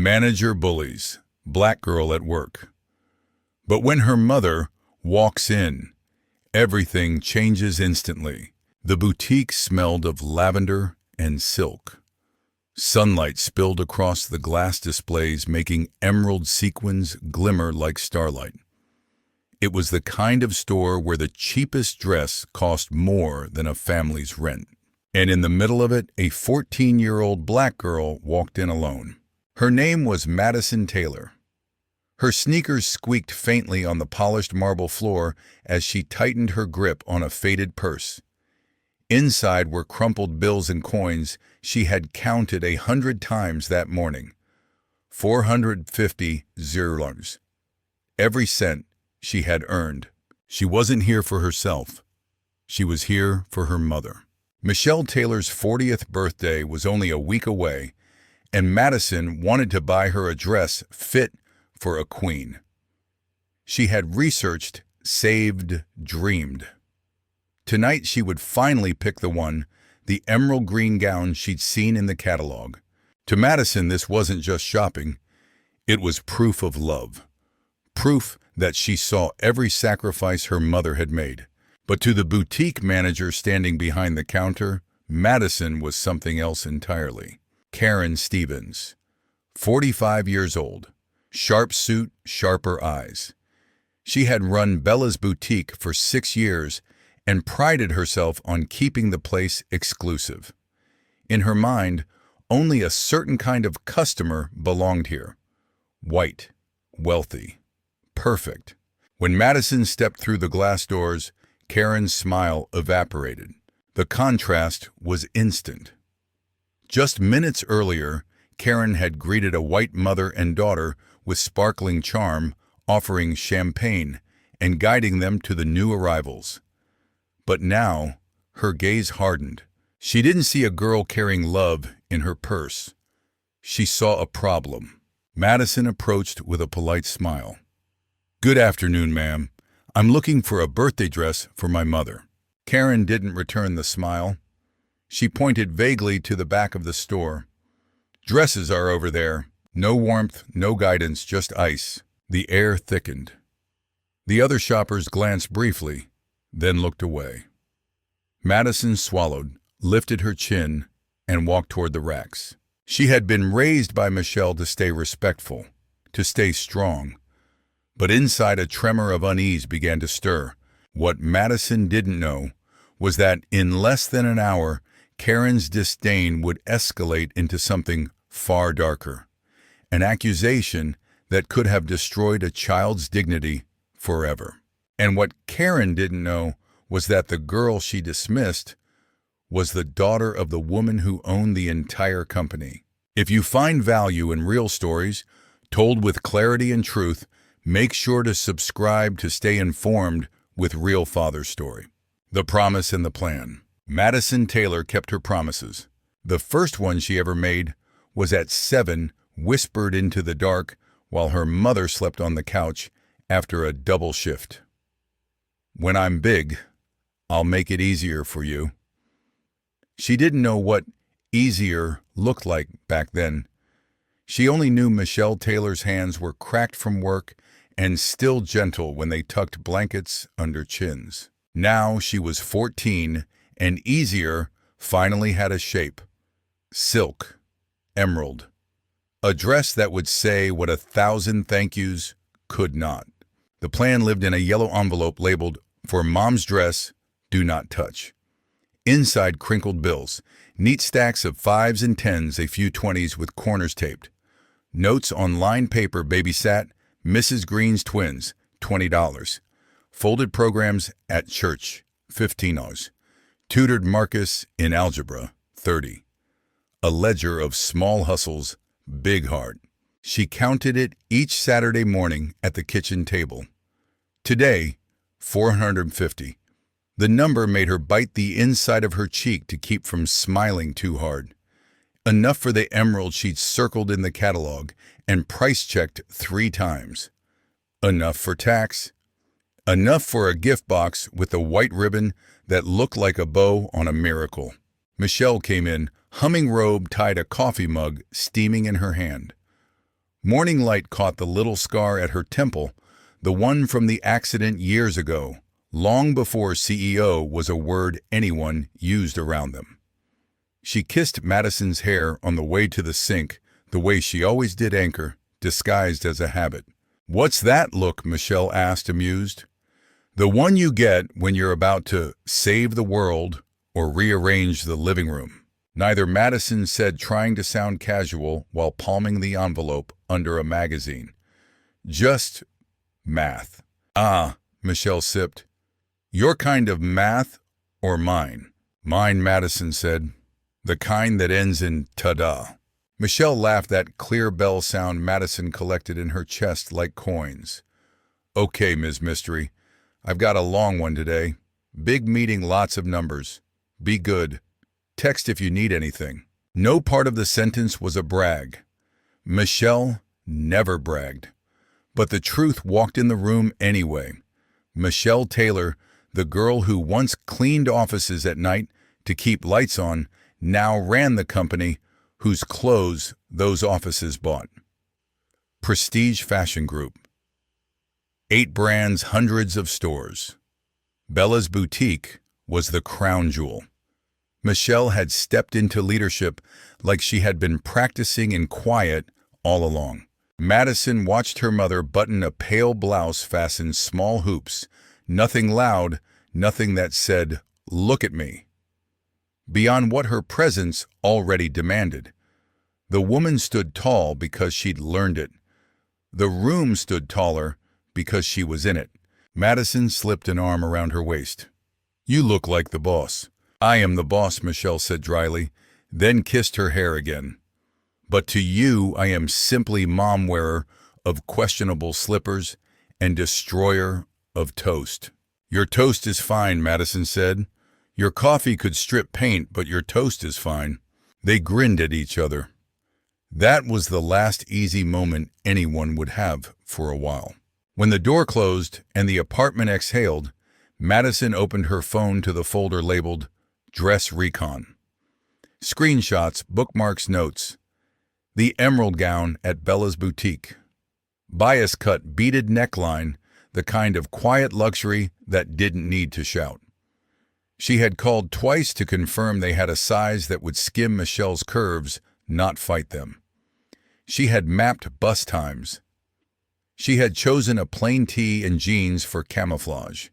Manager bullies, black girl at work. But when her mother walks in, everything changes instantly. The boutique smelled of lavender and silk. Sunlight spilled across the glass displays, making emerald sequins glimmer like starlight. It was the kind of store where the cheapest dress cost more than a family's rent. And in the middle of it, a 14-year-old black girl walked in alone. Her name was Madison Taylor. Her sneakers squeaked faintly on the polished marble floor as she tightened her grip on a faded purse. Inside were crumpled bills and coins she had counted 100 times that morning. 450 zirlars. Every cent she had earned. She wasn't here for herself. She was here for her mother. Michelle Taylor's 40th birthday was only a week away, and Madison wanted to buy her a dress fit for a queen. She had researched, saved, dreamed. Tonight she would finally pick the emerald green gown she'd seen in the catalog. To Madison, this wasn't just shopping. It was proof of love. Proof that she saw every sacrifice her mother had made. But to the boutique manager standing behind the counter, Madison was something else entirely. Karen Stevens, 45 years old, sharp suit, sharper eyes. She had run Bella's boutique for 6 years and prided herself on keeping the place exclusive. In her mind, only a certain kind of customer belonged here. White, wealthy, perfect. When Madison stepped through the glass doors, Karen's smile evaporated. The contrast was instant. Just minutes earlier, Karen had greeted a white mother and daughter with sparkling charm, offering champagne and guiding them to the new arrivals. But now, her gaze hardened. She didn't see a girl carrying love in her purse. She saw a problem. Madison approached with a polite smile. "Good afternoon, ma'am. I'm looking for a birthday dress for my mother." Karen didn't return the smile. She pointed vaguely to the back of the store. "Dresses are over there. No warmth, no guidance, just ice." The air thickened. The other shoppers glanced briefly, then looked away. Madison swallowed, lifted her chin, and walked toward the racks. She had been raised by Michelle to stay respectful, to stay strong. But inside, a tremor of unease began to stir. What Madison didn't know was that in less than an hour, Karen's disdain would escalate into something far darker. An accusation that could have destroyed a child's dignity forever. And what Karen didn't know was that the girl she dismissed was the daughter of the woman who owned the entire company. If you find value in real stories, told with clarity and truth, make sure to subscribe to stay informed with Real Father Story. The Promise and the Plan. Madison Taylor kept her promises. The first one she ever made was at 7, whispered into the dark while her mother slept on the couch after a double shift. "When I'm big, I'll make it easier for you." She didn't know what easier looked like back then. She only knew Michelle Taylor's hands were cracked from work and still gentle when they tucked blankets under chins. Now she was 14, and easier finally had a shape. Silk, emerald. A dress that would say what 1,000 thank yous could not. The plan lived in a yellow envelope labeled, "For Mom's dress, do not touch." Inside, crinkled bills, neat stacks of 5s and 10s, a few 20s with corners taped. Notes on lined paper babysat Mrs. Green's twins, $20. Folded programs at church, $15. Tutored Marcus in algebra, $30. A ledger of small hustles, big heart. She counted it each Saturday morning at the kitchen table. Today, 450. The number made her bite the inside of her cheek to keep from smiling too hard. Enough for the emerald she'd circled in the catalog and price-checked 3 times. Enough for tax. Enough for a gift box with a white ribbon that looked like a bow on a miracle. Michelle came in, humming robe tied a coffee mug steaming in her hand. Morning light caught the little scar at her temple, the one from the accident years ago, long before CEO was a word anyone used around them. She kissed Madison's hair on the way to the sink, the way she always did anchor, disguised as a habit. "What's that look?" Michelle asked, amused. "The one you get when you're about to save the world or rearrange the living room." Neither Madison said, trying to sound casual while palming the envelope under a magazine. "Just math." "Ah," Michelle sipped. "Your kind of math or mine?" "Mine," Madison said. "The kind that ends in ta-da." Michelle laughed, that clear bell sound Madison collected in her chest like coins. "Okay, Ms. Mystery. I've got a long one today. Big meeting, lots of numbers. Be good. Text if you need anything." No part of the sentence was a brag. Michelle never bragged. But the truth walked in the room anyway. Michelle Taylor, the girl who once cleaned offices at night to keep lights on, now ran the company whose clothes those offices bought. Prestige Fashion Group. 8 brands, hundreds of stores. Bella's Boutique was the crown jewel. Michelle had stepped into leadership like she had been practicing in quiet all along. Madison watched her mother button a pale blouse fastened small hoops, nothing loud, nothing that said, "Look at me," beyond what her presence already demanded. The woman stood tall because she'd learned it. The room stood taller because she was in it. Madison slipped an arm around her waist. "You look like the boss." "I am the boss," Michelle said dryly, then kissed her hair again. "But to you, I am simply mom wearer of questionable slippers and destroyer of toast." "Your toast is fine," Madison said. "Your coffee could strip paint, but your toast is fine." They grinned at each other. That was the last easy moment anyone would have for a while. When the door closed and the apartment exhaled, Madison opened her phone to the folder labeled Dress Recon. Screenshots, bookmarks, notes. The emerald gown at Bella's Boutique. Bias-cut beaded neckline, the kind of quiet luxury that didn't need to shout. She had called twice to confirm they had a size that would skim Michelle's curves, not fight them. She had mapped bus times. She had chosen a plain tee and jeans for camouflage.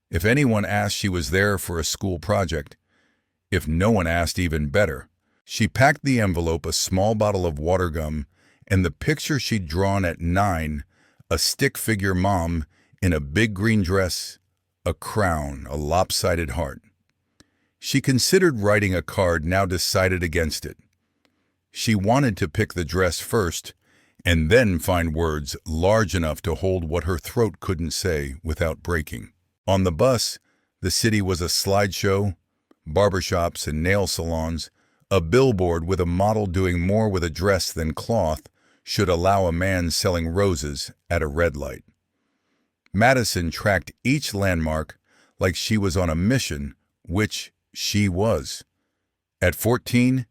If anyone asked, she was there for a school project. If no one asked, even better. She packed the envelope, a small bottle of water gum, and the picture she'd drawn at 9, a stick-figure mom in a big green dress, a crown, a lopsided heart. She considered writing a card, now decided against it. She wanted to pick the dress first, and then find words large enough to hold what her throat couldn't say without breaking. On the bus, the city was a slideshow, barbershops and nail salons. A billboard with a model doing more with a dress than cloth should allow a man selling roses at a red light. Madison tracked each landmark like she was on a mission, which she was. At 14,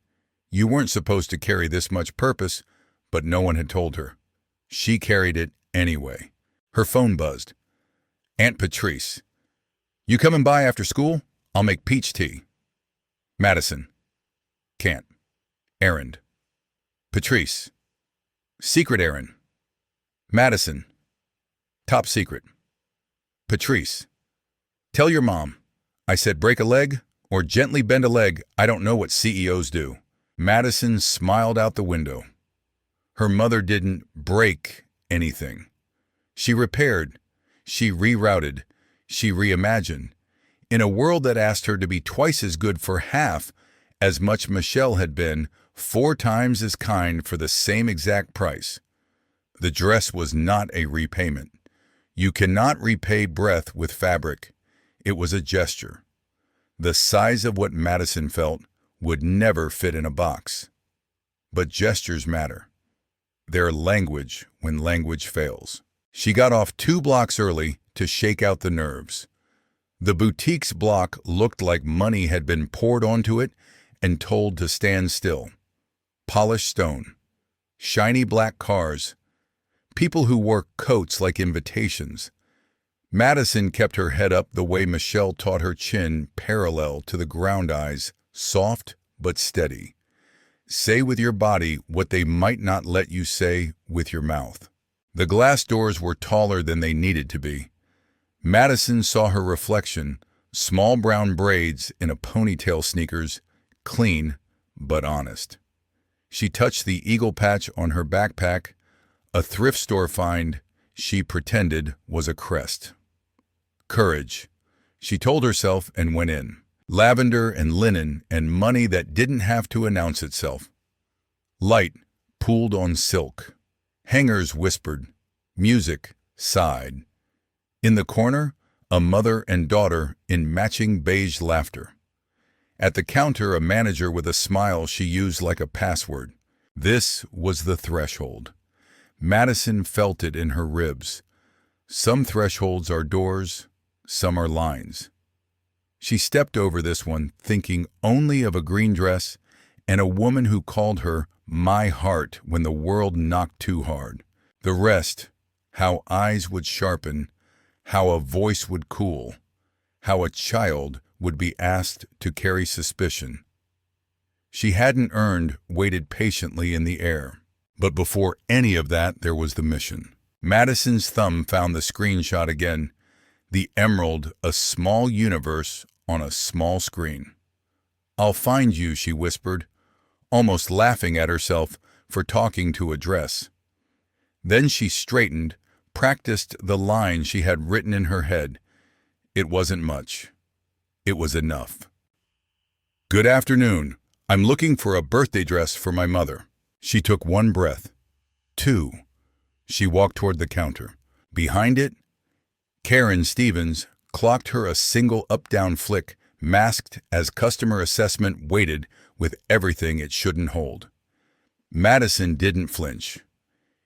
you weren't supposed to carry this much purpose, but no one had told her. She carried it anyway. Her phone buzzed. "Aunt Patrice. You coming by after school? I'll make peach tea." Madison. "Can't. Errand." Patrice. "Secret errand." Madison. "Top secret." Patrice. "Tell your mom. I said break a leg or gently bend a leg. I don't know what CEOs do." Madison smiled out the window. Her mother didn't break anything. She repaired. She rerouted. She reimagined. In a world that asked her to be twice as good for half as much Michelle had been, 4 times as kind for the same exact price. The dress was not a repayment. You cannot repay breath with fabric. It was a gesture. The size of what Madison felt would never fit in a box. But gestures matter. They're language when language fails. She got off 2 blocks early to shake out the nerves. The boutique's block looked like money had been poured onto it and told to stand still. Polished stone. shiny black cars, people who wore coats like invitations. Madison kept her head up the way Michelle taught her, chin parallel to the ground, eyes soft but steady. Say with your body what they might not let you say with your mouth. The glass doors were taller than they needed to be. Madison saw her reflection, small brown braids in a ponytail, sneakers, clean but honest. She touched the eagle patch on her backpack, a thrift store find she pretended was a crest. Courage, she told herself, and went in. Lavender and linen and money that didn't have to announce itself. Light pooled on silk. Hangers whispered. Music sighed. In the corner, a mother and daughter in matching beige laughter. At the counter, a manager with a smile she used like a password. This was the threshold. Madison felt it in her ribs. Some thresholds are doors, some are lines. She stepped over this one, thinking only of a green dress and a woman who called her my heart when the world knocked too hard. The rest, how eyes would sharpen, how a voice would cool, how a child would be asked to carry suspicion. She hadn't earned, waited patiently in the air. But before any of that, there was the mission. Madison's thumb found the screenshot again. The emerald, a small universe on a small screen. I'll find you, she whispered, almost laughing at herself for talking to a dress. Then she straightened, practiced the line she had written in her head. It wasn't much. It was enough. Good afternoon. I'm looking for a birthday dress for my mother. She took one breath. 2. She walked toward the counter. Behind it, Karen Stevens clocked her a single up-down flick, masked as customer assessment waited with everything it shouldn't hold. Madison didn't flinch.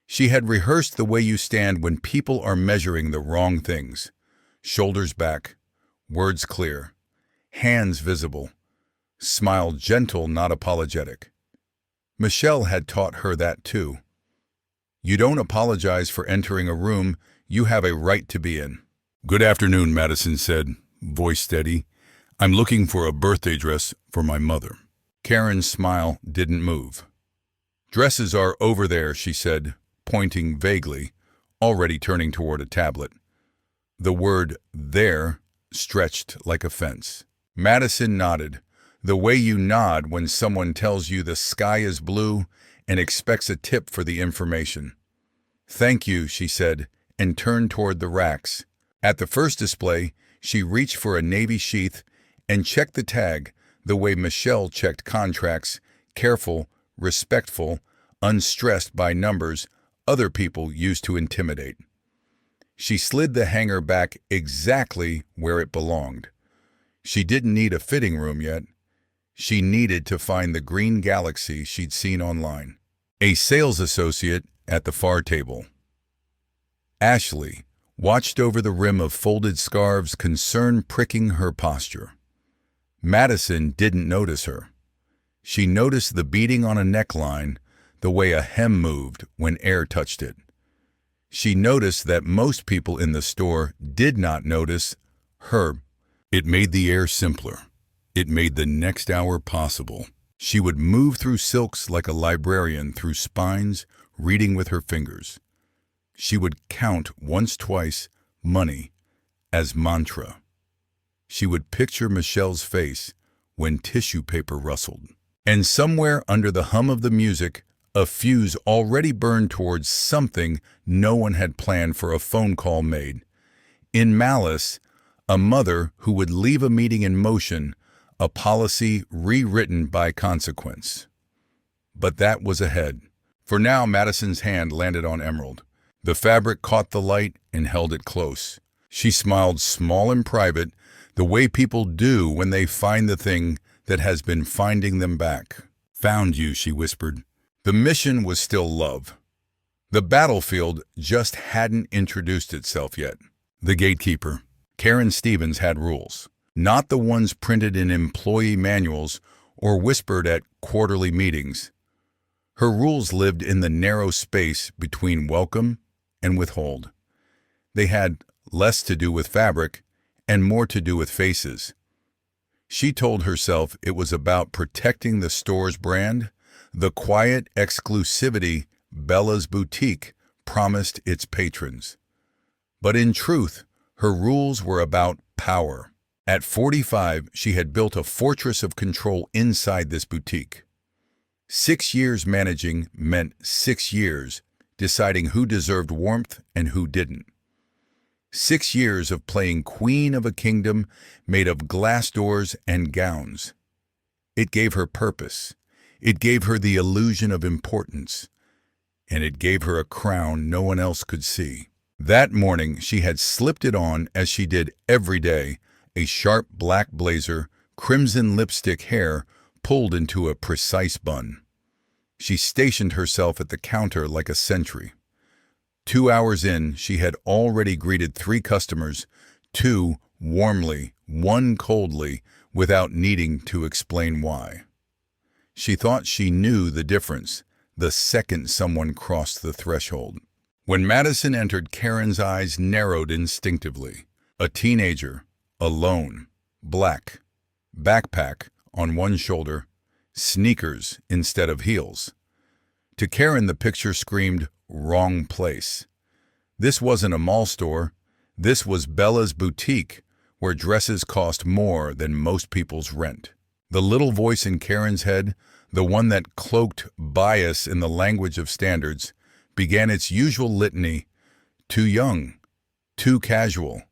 She had rehearsed the way you stand when people are measuring the wrong things. Shoulders back, words clear, hands visible, smile gentle, not apologetic. Michelle had taught her that too. You don't apologize for entering a room you have a right to be in. Good afternoon, Madison said, voice steady. I'm looking for a birthday dress for my mother. Karen's smile didn't move. Dresses are over there, she said, pointing vaguely, already turning toward a tablet. The word there stretched like a fence. Madison nodded, the way you nod when someone tells you the sky is blue and expects a tip for the information. Thank you, she said, and turned toward the racks. At the first display, she reached for a navy sheath and checked the tag the way Michelle checked contracts, careful, respectful, unstressed by numbers other people used to intimidate. She slid the hanger back exactly where it belonged. She didn't need a fitting room yet. She needed to find the green galaxy she'd seen online. A sales associate at the far table. Ashley watched over the rim of folded scarves, concern pricking her posture. Madison didn't notice her. She noticed the beading on a neckline, the way a hem moved when air touched it. She noticed that most people in the store did not notice her. It made the air simpler. It made the next hour possible. She would move through silks like a librarian through spines, reading with her fingers. She would count once, twice, money, as mantra. She would picture Michelle's face when tissue paper rustled. And somewhere under the hum of the music, a fuse already burned towards something no one had planned for, a phone call made. In malice, a mother who would leave a meeting in motion, a policy rewritten by consequence. But that was ahead. For now, Madison's hand landed on emerald. The fabric caught the light and held it close. She smiled, small and private, the way people do when they find the thing that has been finding them back. Found you, she whispered. The mission was still love. The battlefield just hadn't introduced itself yet. The gatekeeper, Karen Stevens, had rules. Not the ones printed in employee manuals or whispered at quarterly meetings. Her rules lived in the narrow space between welcome and withhold. They had less to do with fabric and more to do with faces. She told herself it was about protecting the store's brand, the quiet exclusivity Bella's boutique promised its patrons. But in truth, her rules were about power. At 45, she had built a fortress of control inside this boutique. 6 years managing meant 6 years deciding who deserved warmth and who didn't. 6 years of playing queen of a kingdom made of glass doors and gowns. It gave her purpose. It gave her the illusion of importance. And it gave her a crown no one else could see. That morning, she had slipped it on as she did every day, a sharp black blazer, crimson lipstick hair pulled into a precise bun. She stationed herself at the counter like a sentry. 2 hours in, she had already greeted 3 customers, 2 warmly, 1 coldly, without needing to explain why. She thought she knew the difference the second someone crossed the threshold. When Madison entered, Karen's eyes narrowed instinctively. A teenager, alone, black, backpack on one shoulder, sneakers instead of heels. To Karen, the picture screamed, wrong place. This wasn't a mall store. This was Bella's boutique, where dresses cost more than most people's rent. The little voice in Karen's head, the one that cloaked bias in the language of standards, began its usual litany: too young, too casual,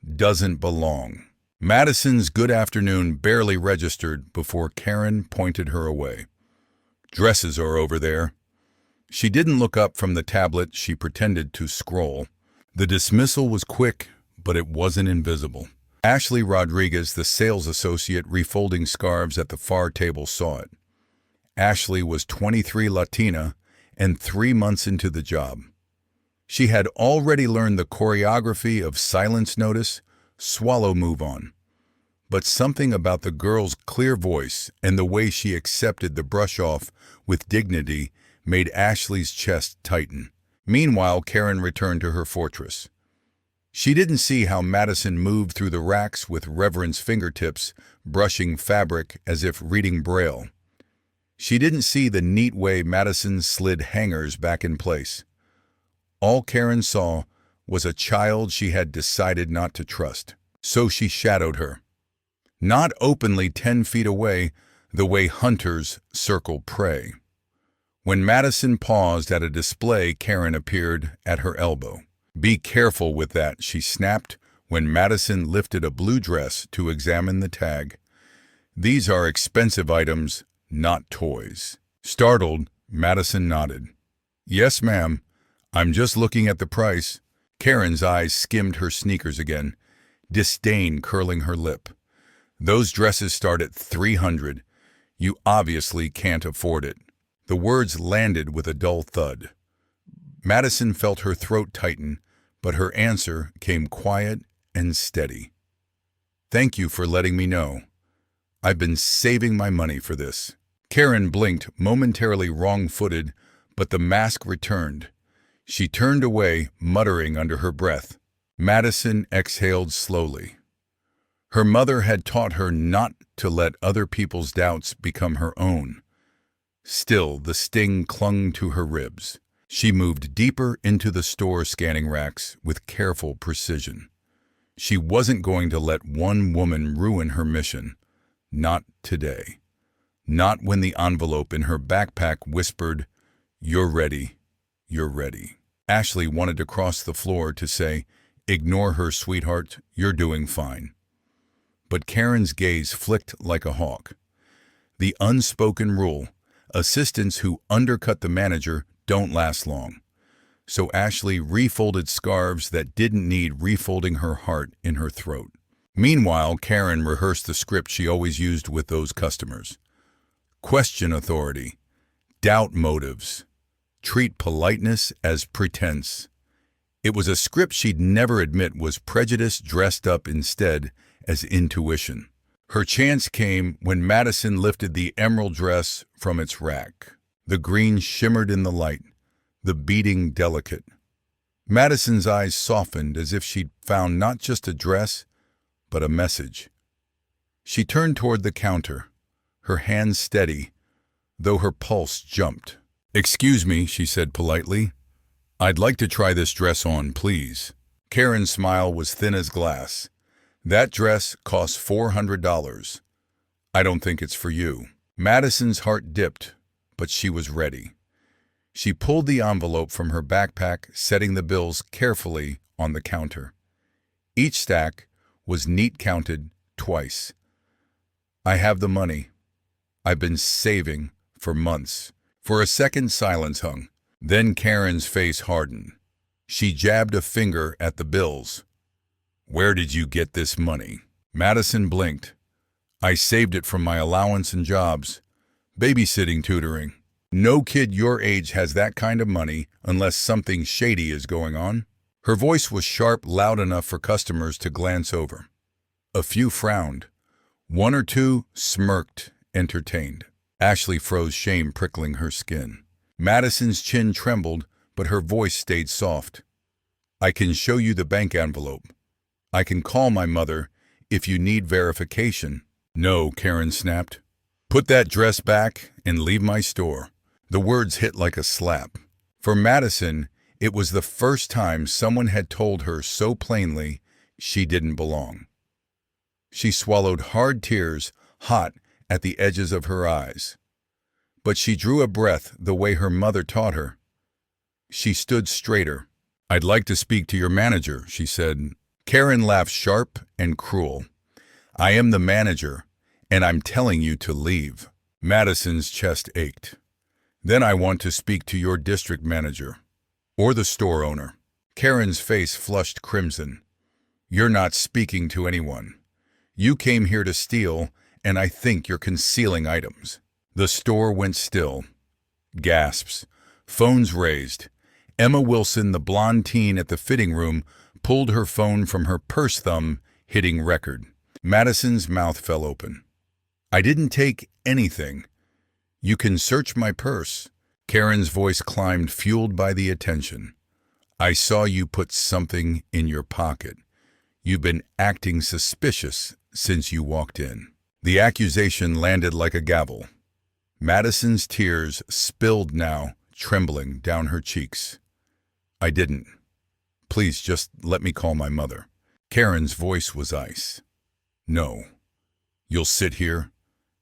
doesn't belong. Madison's good afternoon barely registered before Karen pointed her away. Dresses are over there. She didn't look up from the tablet she pretended to scroll. The dismissal was quick, but it wasn't invisible. Ashley Rodriguez, the sales associate refolding scarves at the far table, saw it. Ashley was 23, Latina, and 3 months into the job. She had already learned the choreography of silence notice, swallow, move on. But something about the girl's clear voice and the way she accepted the brush off with dignity made Ashley's chest tighten. Meanwhile, Karen returned to her fortress. She didn't see how Madison moved through the racks with reverence fingertips, brushing fabric as if reading Braille. She didn't see the neat way Madison slid hangers back in place. All Karen saw was a child she had decided not to trust. So she shadowed her. Not openly 10 feet away, the way hunters circle prey. When Madison paused at a display, Karen appeared at her elbow. "Be careful with that," she snapped when Madison lifted a blue dress to examine the tag. "These are expensive items, not toys." Startled, Madison nodded. "Yes, ma'am. I'm just looking at the price." Karen's eyes skimmed her sneakers again, disdain curling her lip. "Those dresses start at $300. You obviously can't afford it." The words landed with a dull thud. Madison felt her throat tighten, but her answer came quiet and steady. "Thank you for letting me know. I've been saving my money for this." Karen blinked, momentarily wrong-footed, but the mask returned. She turned away, muttering under her breath. Madison exhaled slowly. Her mother had taught her not to let other people's doubts become her own. Still, the sting clung to her ribs. She moved deeper into the store scanning racks with careful precision. She wasn't going to let one woman ruin her mission. Not today. Not when the envelope in her backpack whispered, "You're ready. You're ready." Ashley wanted to cross the floor to say, "Ignore her, sweetheart. You're doing fine." But Karen's gaze flicked like a hawk. The unspoken rule: assistants who undercut the manager don't last long. So Ashley refolded scarves that didn't need refolding her heart in her throat. Meanwhile, Karen rehearsed the script she always used with those customers. Question authority. Doubt motives. Treat politeness as pretense. It was a script she'd never admit was prejudice dressed up instead as intuition. Her chance came when Madison lifted the emerald dress from its rack. The green shimmered in the light, the beating delicate. Madison's eyes softened as if she'd found not just a dress, but a message. She turned toward the counter, her hands steady, though her pulse jumped. "Excuse me," she said politely. "I'd like to try this dress on, please." Karen's smile was thin as glass. "That dress costs $400. I don't think it's for you." Madison's heart dipped, but she was ready. She pulled the envelope from her backpack, setting the bills carefully on the counter. Each stack was neat counted twice. "I have the money. I've been saving for months." For a second, silence hung. Then Karen's face hardened. She jabbed a finger at the bills. "Where did you get this money?" Madison blinked. "I saved it from my allowance and jobs. Babysitting, tutoring. No kid your age has that kind of money unless something shady is going on." Her voice was sharp, loud enough for customers to glance over. A few frowned. One or two smirked, entertained. Ashley froze, shame prickling her skin. Madison's chin trembled, but her voice stayed soft. "I can show you the bank envelope. I can call my mother if you need verification." "No," Karen snapped. "Put that dress back and leave my store." The words hit like a slap. For Madison, it was the first time someone had told her so plainly she didn't belong. She swallowed hard tears, hot at the edges of her eyes. But she drew a breath the way her mother taught her. She stood straighter. "I'd like to speak to your manager," she said. Karen laughed sharp and cruel. "I am the manager, and I'm telling you to leave." Madison's chest ached. "Then I want to speak to your district manager, or the store owner." Karen's face flushed crimson. "You're not speaking to anyone. You came here to steal, and I think you're concealing items." The store went still. Gasps. Phones raised. Emma Wilson, the blonde teen at the fitting room, pulled her phone from her purse thumb, hitting record. Madison's mouth fell open. "I didn't take anything. You can search my purse." Karen's voice climbed, fueled by the attention. "I saw you put something in your pocket. You've been acting suspicious since you walked in." The accusation landed like a gavel. Madison's tears spilled now, trembling down her cheeks. "I didn't. Please just let me call my mother." Karen's voice was ice. "No. You'll sit here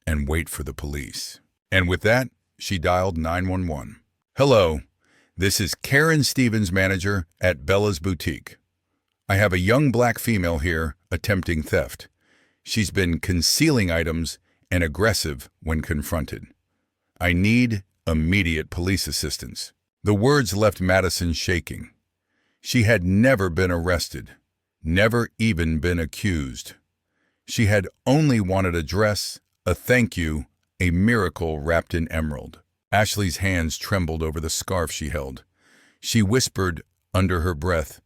and wait for the police." And with that, she dialed 911. "Hello, this is Karen Stevens, manager at Bella's Boutique. I have a young black female here attempting theft. She's been concealing items and aggressive when confronted. I need immediate police assistance." The words left Madison shaking. She had never been arrested, never even been accused. She had only wanted a dress, a thank you, a miracle wrapped in emerald. Ashley's hands trembled over the scarf she held. She whispered under her breath,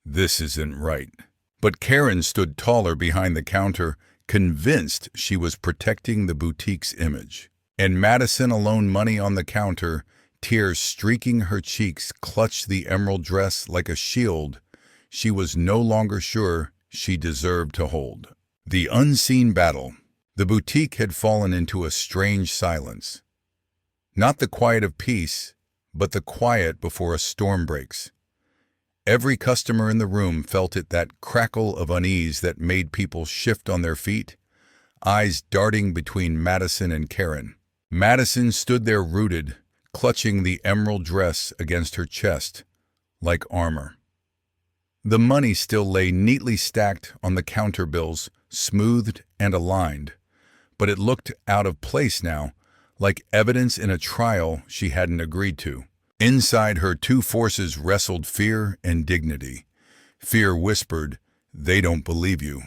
"This isn't right." But Karen stood taller behind the counter, convinced she was protecting the boutique's image. And Madison, alone, money on the counter, tears streaking her cheeks, clutched the emerald dress like a shield she was no longer sure she deserved to hold. The unseen battle. The boutique had fallen into a strange silence. Not the quiet of peace, but the quiet before a storm breaks. Every customer in the room felt it, that crackle of unease that made people shift on their feet, eyes darting between Madison and Karen. Madison stood there rooted, clutching the emerald dress against her chest, like armor. The money still lay neatly stacked on the counter bills, smoothed and aligned, but it looked out of place now, like evidence in a trial she hadn't agreed to. Inside her, two forces wrestled: fear and dignity. Fear whispered, "They don't believe you.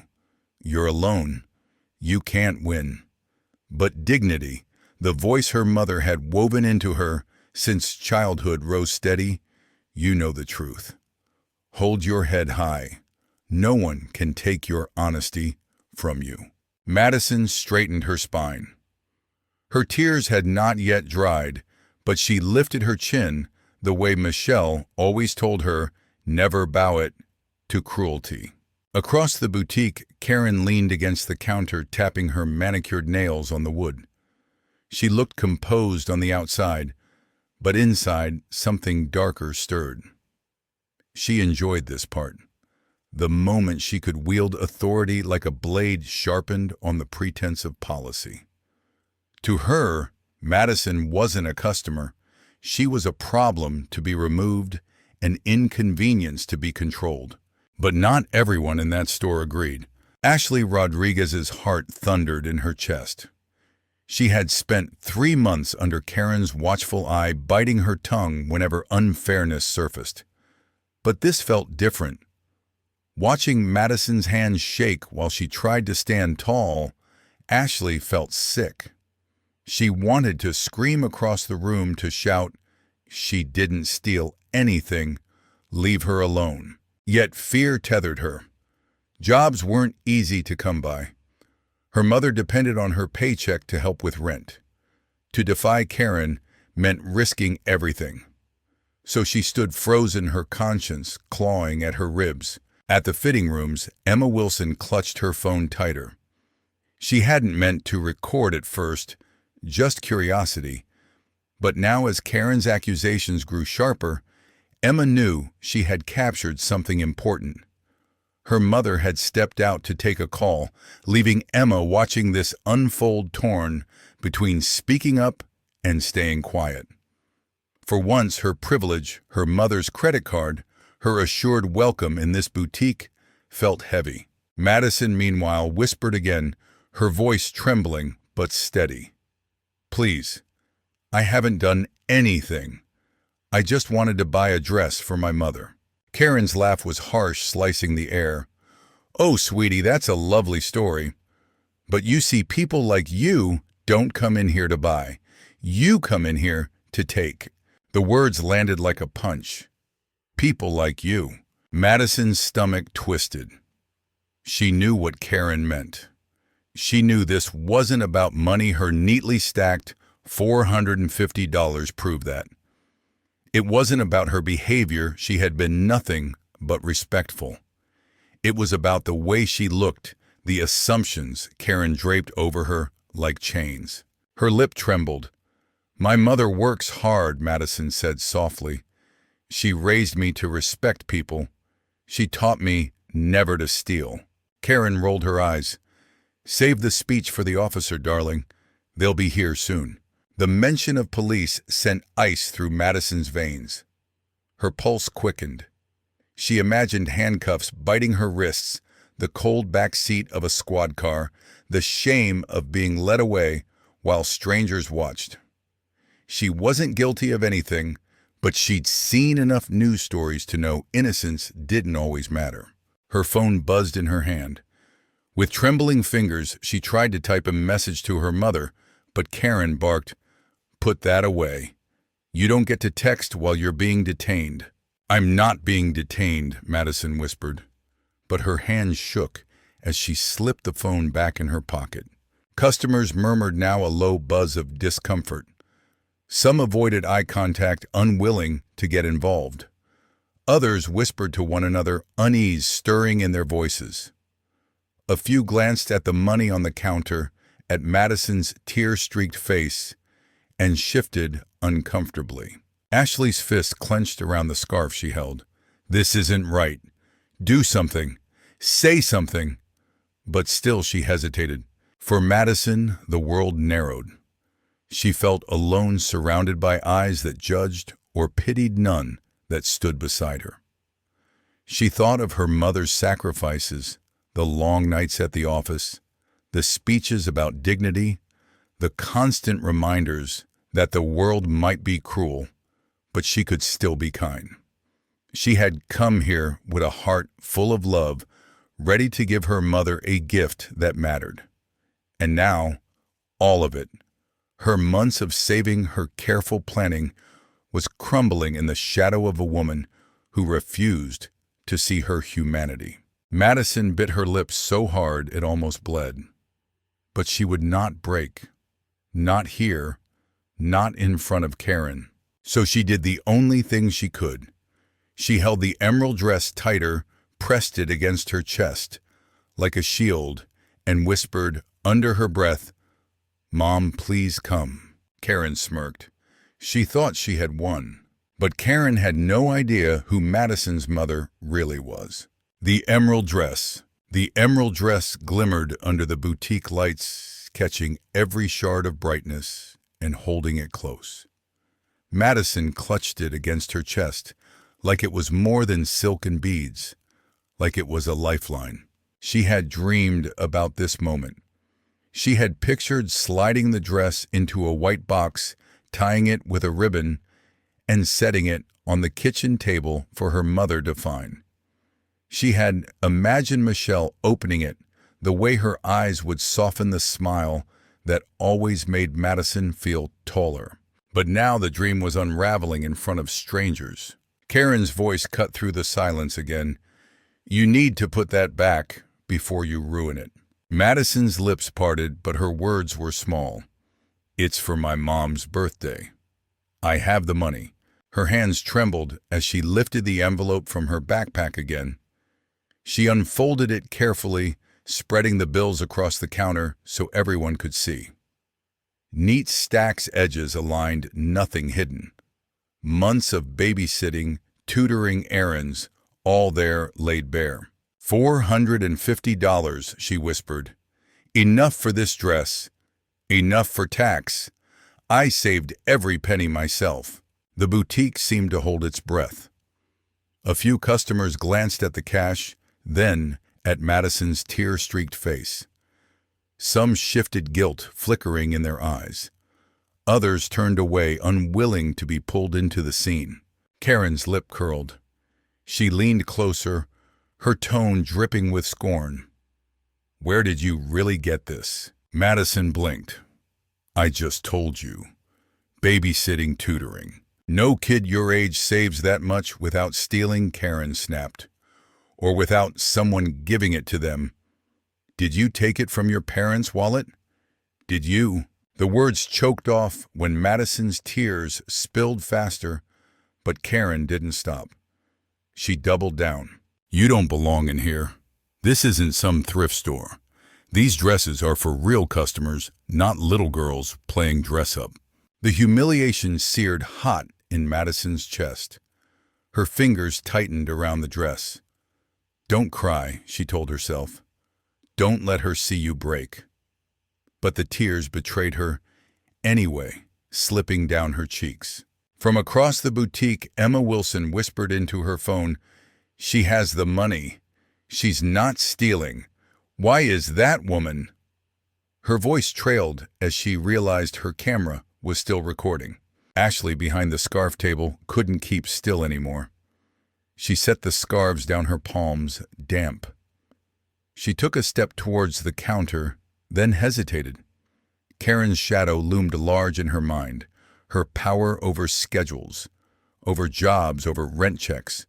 You're alone. You can't win." But dignity, the voice her mother had woven into her since childhood, rose steady. "You know the truth. Hold your head high. No one can take your honesty from you." Madison straightened her spine. Her tears had not yet dried, But she lifted her chin the way Michelle always told her, never bow it to cruelty. Across the boutique, Karen leaned against the counter, tapping her manicured nails on the wood. She looked composed on the outside, but inside something darker stirred. She enjoyed this part, the moment she could wield authority like a blade sharpened on the pretense of policy. To her, Madison wasn't a customer. She was a problem to be removed, an inconvenience to be controlled. But not everyone in that store agreed. Ashley Rodriguez's heart thundered in her chest. She had spent 3 months under Karen's watchful eye, biting her tongue whenever unfairness surfaced. But this felt different. Watching Madison's hands shake while she tried to stand tall, Ashley felt sick. She wanted to scream across the room, to shout, "She didn't steal anything. Leave her alone." Yet fear tethered her. Jobs weren't easy to come by. Her mother depended on her paycheck to help with rent. To defy Karen meant risking everything. So she stood frozen, her conscience clawing at her ribs. At the fitting rooms, Emma Wilson clutched her phone tighter. She hadn't meant to record at first, just curiosity. But now, as Karen's accusations grew sharper, Emma knew she had captured something important. Her mother had stepped out to take a call, leaving Emma watching this unfold, torn between speaking up and staying quiet. For once, her privilege, her mother's credit card, her assured welcome in this boutique, felt heavy. Madison, meanwhile, whispered again, her voice trembling but steady. "Please, I haven't done anything. I just wanted to buy a dress for my mother." Karen's laugh was harsh, slicing the air. "Oh, sweetie, that's a lovely story. But you see, people like you don't come in here to buy. You come in here to take." The words landed like a punch. People like you. Madison's stomach twisted. She knew what Karen meant. She knew this wasn't about money. Her neatly stacked $450 proved that. It wasn't about her behavior. She had been nothing but respectful. It was about the way she looked, the assumptions Karen draped over her like chains. Her lip trembled. "My mother works hard," Madison said softly. "She raised me to respect people. She taught me never to steal." Karen rolled her eyes. "Save the speech for the officer, darling. They'll be here soon." The mention of police sent ice through Madison's veins. Her pulse quickened. She imagined handcuffs biting her wrists, the cold back seat of a squad car, the shame of being led away while strangers watched. She wasn't guilty of anything, but she'd seen enough news stories to know innocence didn't always matter. Her phone buzzed in her hand. With trembling fingers, she tried to type a message to her mother, but Karen barked, "Put that away. You don't get to text while you're being detained." "I'm not being detained," Madison whispered. But her hands shook as she slipped the phone back in her pocket. Customers murmured, now a low buzz of discomfort. Some avoided eye contact, unwilling to get involved. Others whispered to one another, unease stirring in their voices. A few glanced at the money on the counter, at Madison's tear-streaked face, and shifted uncomfortably. Ashley's fist clenched around the scarf she held. "This isn't right. Do something. Say something." But still she hesitated. For Madison, the world narrowed. She felt alone, surrounded by eyes that judged or pitied none that stood beside her. She thought of her mother's sacrifices, the long nights at the office, the speeches about dignity, the constant reminders that the world might be cruel, but she could still be kind. She had come here with a heart full of love, ready to give her mother a gift that mattered. And now, all of it, her months of saving, her careful planning, was crumbling in the shadow of a woman who refused to see her humanity. Madison bit her lips so hard it almost bled. But she would not break. Not here, not in front of Karen. So she did the only thing she could. She held the emerald dress tighter, pressed it against her chest, like a shield, and whispered, under her breath, "Mom, please come." Karen smirked. She thought she had won. But Karen had no idea who Madison's mother really was. The emerald dress. The emerald dress glimmered under the boutique lights, catching every shard of brightness and holding it close. Madison clutched it against her chest, like it was more than silk and beads, like it was a lifeline. She had dreamed about this moment. She had pictured sliding the dress into a white box, tying it with a ribbon, and setting it on the kitchen table for her mother to find. She had imagined Michelle opening it, the way her eyes would soften the smile that always made Madison feel taller. But now the dream was unraveling in front of strangers. Karen's voice cut through the silence again. "You need to put that back before you ruin it." Madison's lips parted, but her words were small. "It's for my mom's birthday. I have the money." Her hands trembled as she lifted the envelope from her backpack again. She unfolded it carefully, spreading the bills across the counter so everyone could see. Neat stacks, edges aligned, nothing hidden. Months of babysitting, tutoring, errands, all there laid bare. $450, she whispered. "Enough for this dress. Enough for tax. I saved every penny myself." The boutique seemed to hold its breath. A few customers glanced at the cash, then at Madison's tear-streaked face. Some shifted guilt flickering in their eyes. Others turned away, unwilling to be pulled into the scene. Karen's lip curled. She leaned closer, her tone dripping with scorn. "Where did you really get this?" Madison blinked. "I just told you. Babysitting, tutoring. No kid your age saves that much without stealing," Karen snapped. "Or without someone giving it to them. Did you take it from your parents' wallet? Did you?" The words choked off when Madison's tears spilled faster, but Karen didn't stop. She doubled down. "You don't belong in here. This isn't some thrift store. These dresses are for real customers, not little girls playing dress-up." The humiliation seared hot in Madison's chest. Her fingers tightened around the dress. "Don't cry," she told herself. "Don't let her see you break." But the tears betrayed her anyway, slipping down her cheeks. From across the boutique, Emma Wilson whispered into her phone, "She has the money. She's not stealing. Why is that woman?" Her voice trailed as she realized her camera was still recording. Ashley, behind the scarf table, couldn't keep still anymore. She set the scarves down her palms, damp. She took a step towards the counter, then hesitated. Karen's shadow loomed large in her mind, her power over schedules, over jobs, over rent checks.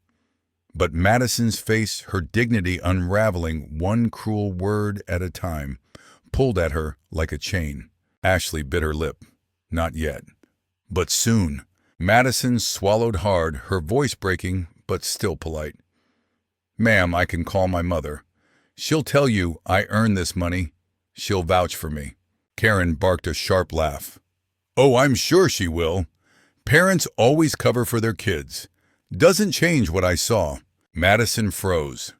But Madison's face, her dignity unraveling one cruel word at a time, pulled at her like a chain. Ashley bit her lip. Not yet. But soon. Madison swallowed hard, her voice breaking, but still polite. "Ma'am, I can call my mother. She'll tell you I earned this money. She'll vouch for me." Karen barked a sharp laugh. "Oh, I'm sure she will. Parents always cover for their kids. Doesn't change what I saw." Madison froze.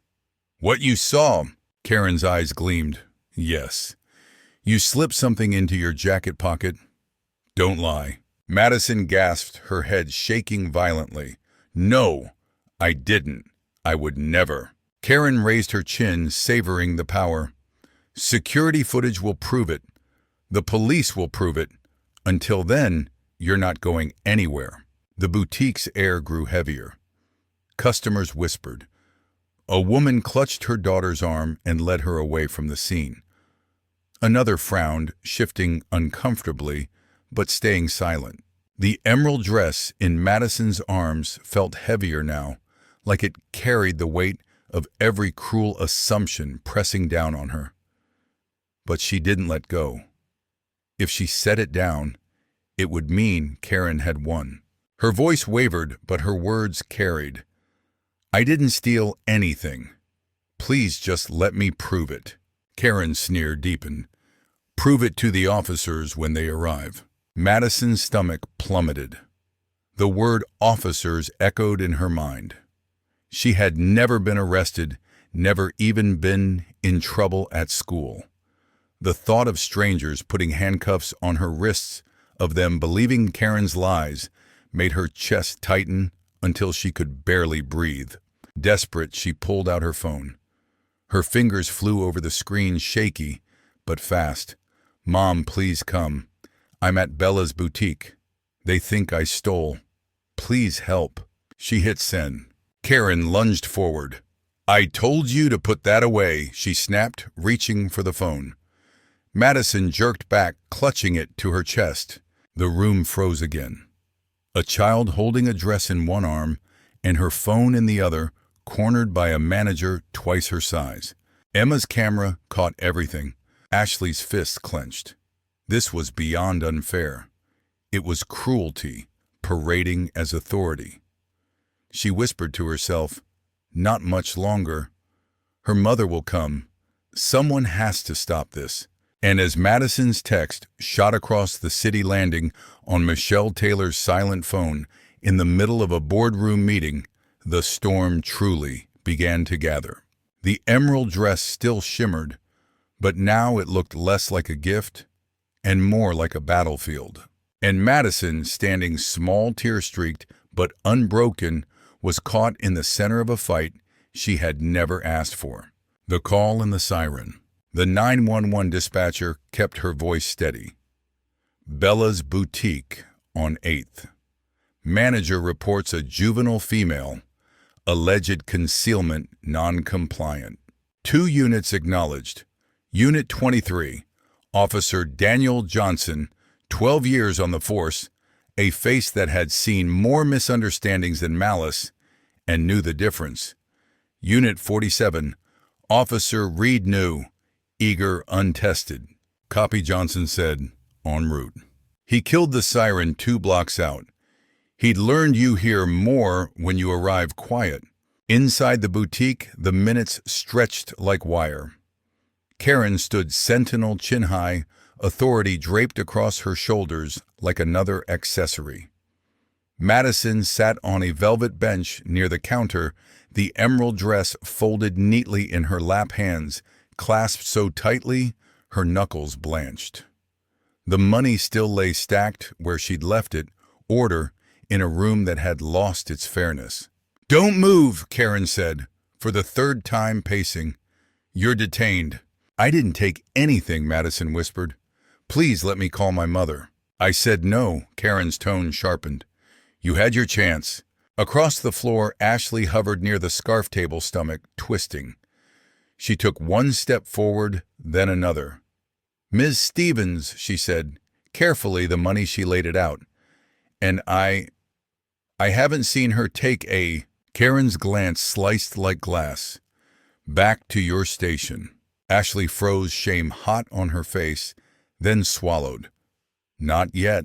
"What you saw?" Karen's eyes gleamed. "Yes. You slipped something into your jacket pocket. Don't lie." Madison gasped, her head shaking violently. "No, I didn't. I would never." Karen raised her chin, savoring the power. "Security footage will prove it. The police will prove it. Until then, you're not going anywhere." The boutique's air grew heavier. Customers whispered. A woman clutched her daughter's arm and led her away from the scene. Another frowned, shifting uncomfortably, but staying silent. The emerald dress in Madison's arms felt heavier now, like it carried the weight of every cruel assumption pressing down on her. But she didn't let go. If she set it down, It would mean Karen had won. Her voice wavered, but her words carried. "I didn't steal anything. Please just let me prove it." Karen's sneer deepened. "Prove it to the officers when they arrive." Madison's stomach plummeted. The word officers echoed in her mind. She had never been arrested, never even been in trouble at school. The thought of strangers putting handcuffs on her wrists, of them believing Karen's lies, made her chest tighten until she could barely breathe. Desperate, she pulled out her phone. Her fingers flew over the screen, shaky, but fast. "Mom, please come. I'm at Bella's boutique. They think I stole. Please help." She hit send. Karen lunged forward. "I told you to put that away," she snapped, reaching for the phone. Madison jerked back, clutching it to her chest. The room froze again. A child holding a dress in one arm and her phone in the other, cornered by a manager twice her size. Emma's camera caught everything. Ashley's fists clenched. This was beyond unfair. It was cruelty, parading as authority. She whispered to herself, "Not much longer. Her mother will come. Someone has to stop this." And as Madison's text shot across the city landing on Michelle Taylor's silent phone in the middle of a boardroom meeting, the storm truly began to gather. The emerald dress still shimmered, but now it looked less like a gift and more like a battlefield. And Madison, standing small, tear-streaked but unbroken, was caught in the center of a fight she had never asked for. The call and the siren. The 911 dispatcher kept her voice steady. "Bella's boutique on 8th. Manager reports a juvenile female. Alleged concealment non-compliant. 2 units acknowledged. Unit 23, Officer Daniel Johnson, 12 years on the force, a face that had seen more misunderstandings than malice and knew the difference. Unit 47, Officer Reed New, eager, untested." Copy, Johnson said, en route. "He killed the siren 2 blocks out. He'd learned you hear more when you arrive quiet." Inside the boutique, the minutes stretched like wire. Karen stood sentinel chin-high, authority draped across her shoulders like another accessory. Madison sat on a velvet bench near the counter, the emerald dress folded neatly in her lap hands, clasped so tightly her knuckles blanched. The money still lay stacked where she'd left it, order, in a room that had lost its fairness. "Don't move," Karen said, for the 3rd time pacing. "You're detained." "I didn't take anything," Madison whispered. "Please let me call my mother." "I said no," Karen's tone sharpened. "You had your chance." Across the floor, Ashley hovered near the scarf table, stomach twisting. She took 1 step forward, then another. "Ms. Stevens," she said, carefully the money she laid it out. "And I haven't seen her take a—" Karen's glance sliced like glass. "Back to your station." Ashley froze, shame hot on her face, then swallowed. Not yet,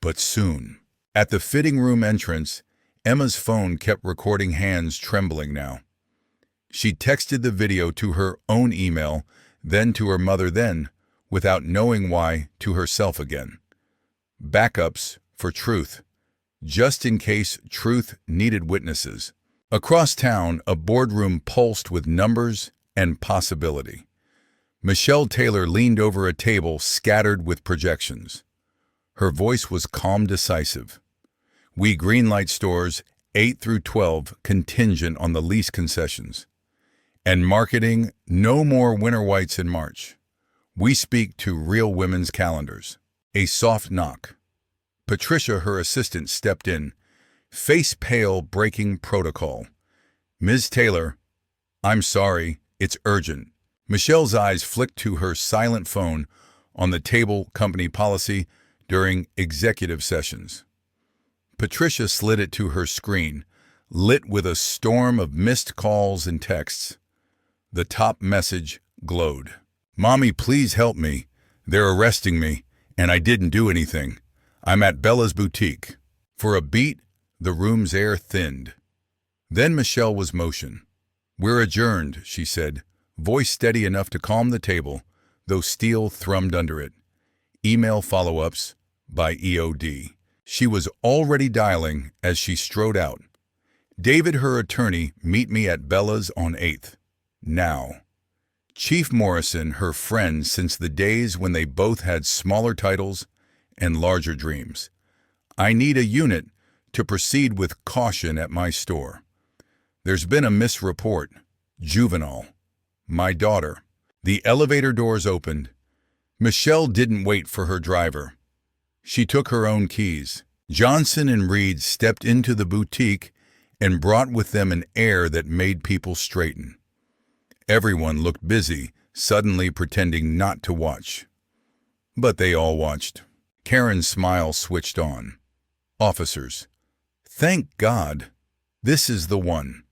but soon. At the fitting room entrance, Emma's phone kept recording, hands trembling now. She texted the video to her own email, then to her mother, then, without knowing why, to herself again. Backups for truth, just in case truth needed witnesses. Across town, a boardroom pulsed with numbers and possibility. Michelle Taylor leaned over a table scattered with projections. Her voice was calm, decisive. "We greenlight stores 8 through 12 contingent on the lease concessions. And marketing, no more winter whites in March. We speak to real women's calendars." A soft knock. Patricia, her assistant, stepped in, face pale, breaking protocol. "Ms. Taylor, I'm sorry, it's urgent." Michelle's eyes flicked to her silent phone on the table, company policy, during executive sessions. Patricia slid it to her screen, lit with a storm of missed calls and texts. The top message glowed. "Mommy, please help me. They're arresting me, and I didn't do anything. I'm at Bella's boutique. For a beat, the room's air thinned. Then Michelle was motion. We're adjourned, she said, voice steady enough to calm the table, though steel thrummed under it. Email follow-ups by EOD. She was already dialing as she strode out. David, her attorney, meet me at Bella's on 8th. Now. Chief Morrison, her friend since the days when they both had smaller titles and larger dreams. I need a unit to proceed with caution at my store. There's been a misreport. Juvenile. My daughter. The elevator doors opened. Michelle didn't wait for her driver. She took her own keys. Johnson and Reed stepped into the boutique and brought with them an air that made people straighten. Everyone looked busy, suddenly pretending not to watch. But they all watched. Karen's smile switched on. Officers. Thank God. This is the one.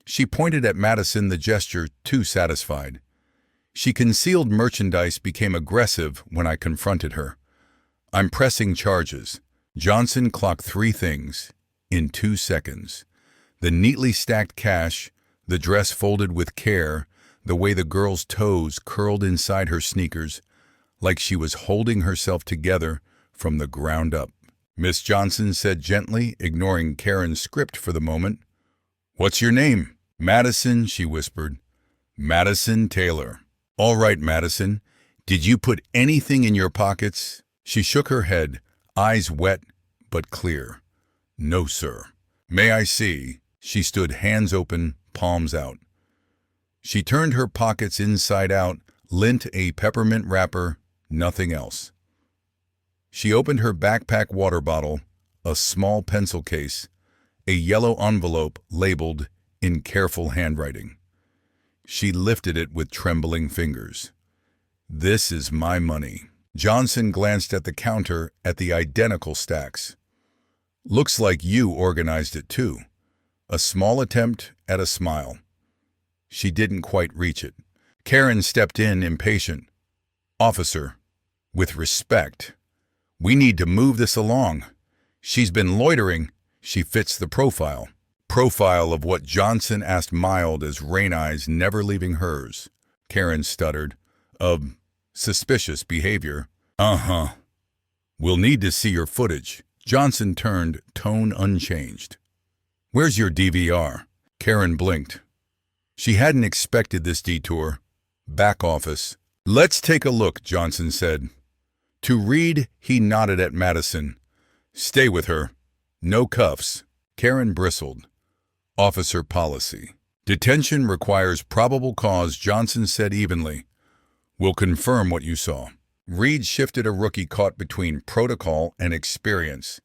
She pointed at Madison, the gesture too satisfied. She concealed merchandise became aggressive when I confronted her. I'm pressing charges. Johnson clocked 3 things in 2 seconds. The neatly stacked cash, the dress folded with care, the way the girl's toes curled inside her sneakers, like she was holding herself together from the ground up. Miss Johnson said gently, ignoring Karen's script for the moment. What's your name? Madison, she whispered. Madison Taylor. All right, Madison. Did you put anything in your pockets? She shook her head, eyes wet but clear. No, sir. May I see? She stood, hands open, palms out. She turned her pockets inside out, lint a peppermint wrapper, nothing else. She opened her backpack water bottle, a small pencil case, a yellow envelope labeled in careful handwriting. She lifted it with trembling fingers. This is my money. Johnson glanced at the counter at the identical stacks. Looks like you organized it too. A small attempt at a smile. She didn't quite reach it. Karen stepped in, impatient. Officer, with respect, we need to move this along. She's been loitering. She fits the profile. Profile of what Johnson asked, mild as rain eyes never leaving hers. Karen stuttered. Of suspicious behavior. Uh-huh. We'll need to see your footage. Johnson turned, tone unchanged. Where's your DVR? Karen blinked. She hadn't expected this detour. Back office. Let's take a look, Johnson said. To Reed, he nodded at Madison. Stay with her. No cuffs. Karen bristled. Officer policy. Detention requires probable cause, Johnson said evenly. We'll confirm what you saw. Reed shifted, a rookie caught between protocol and experience.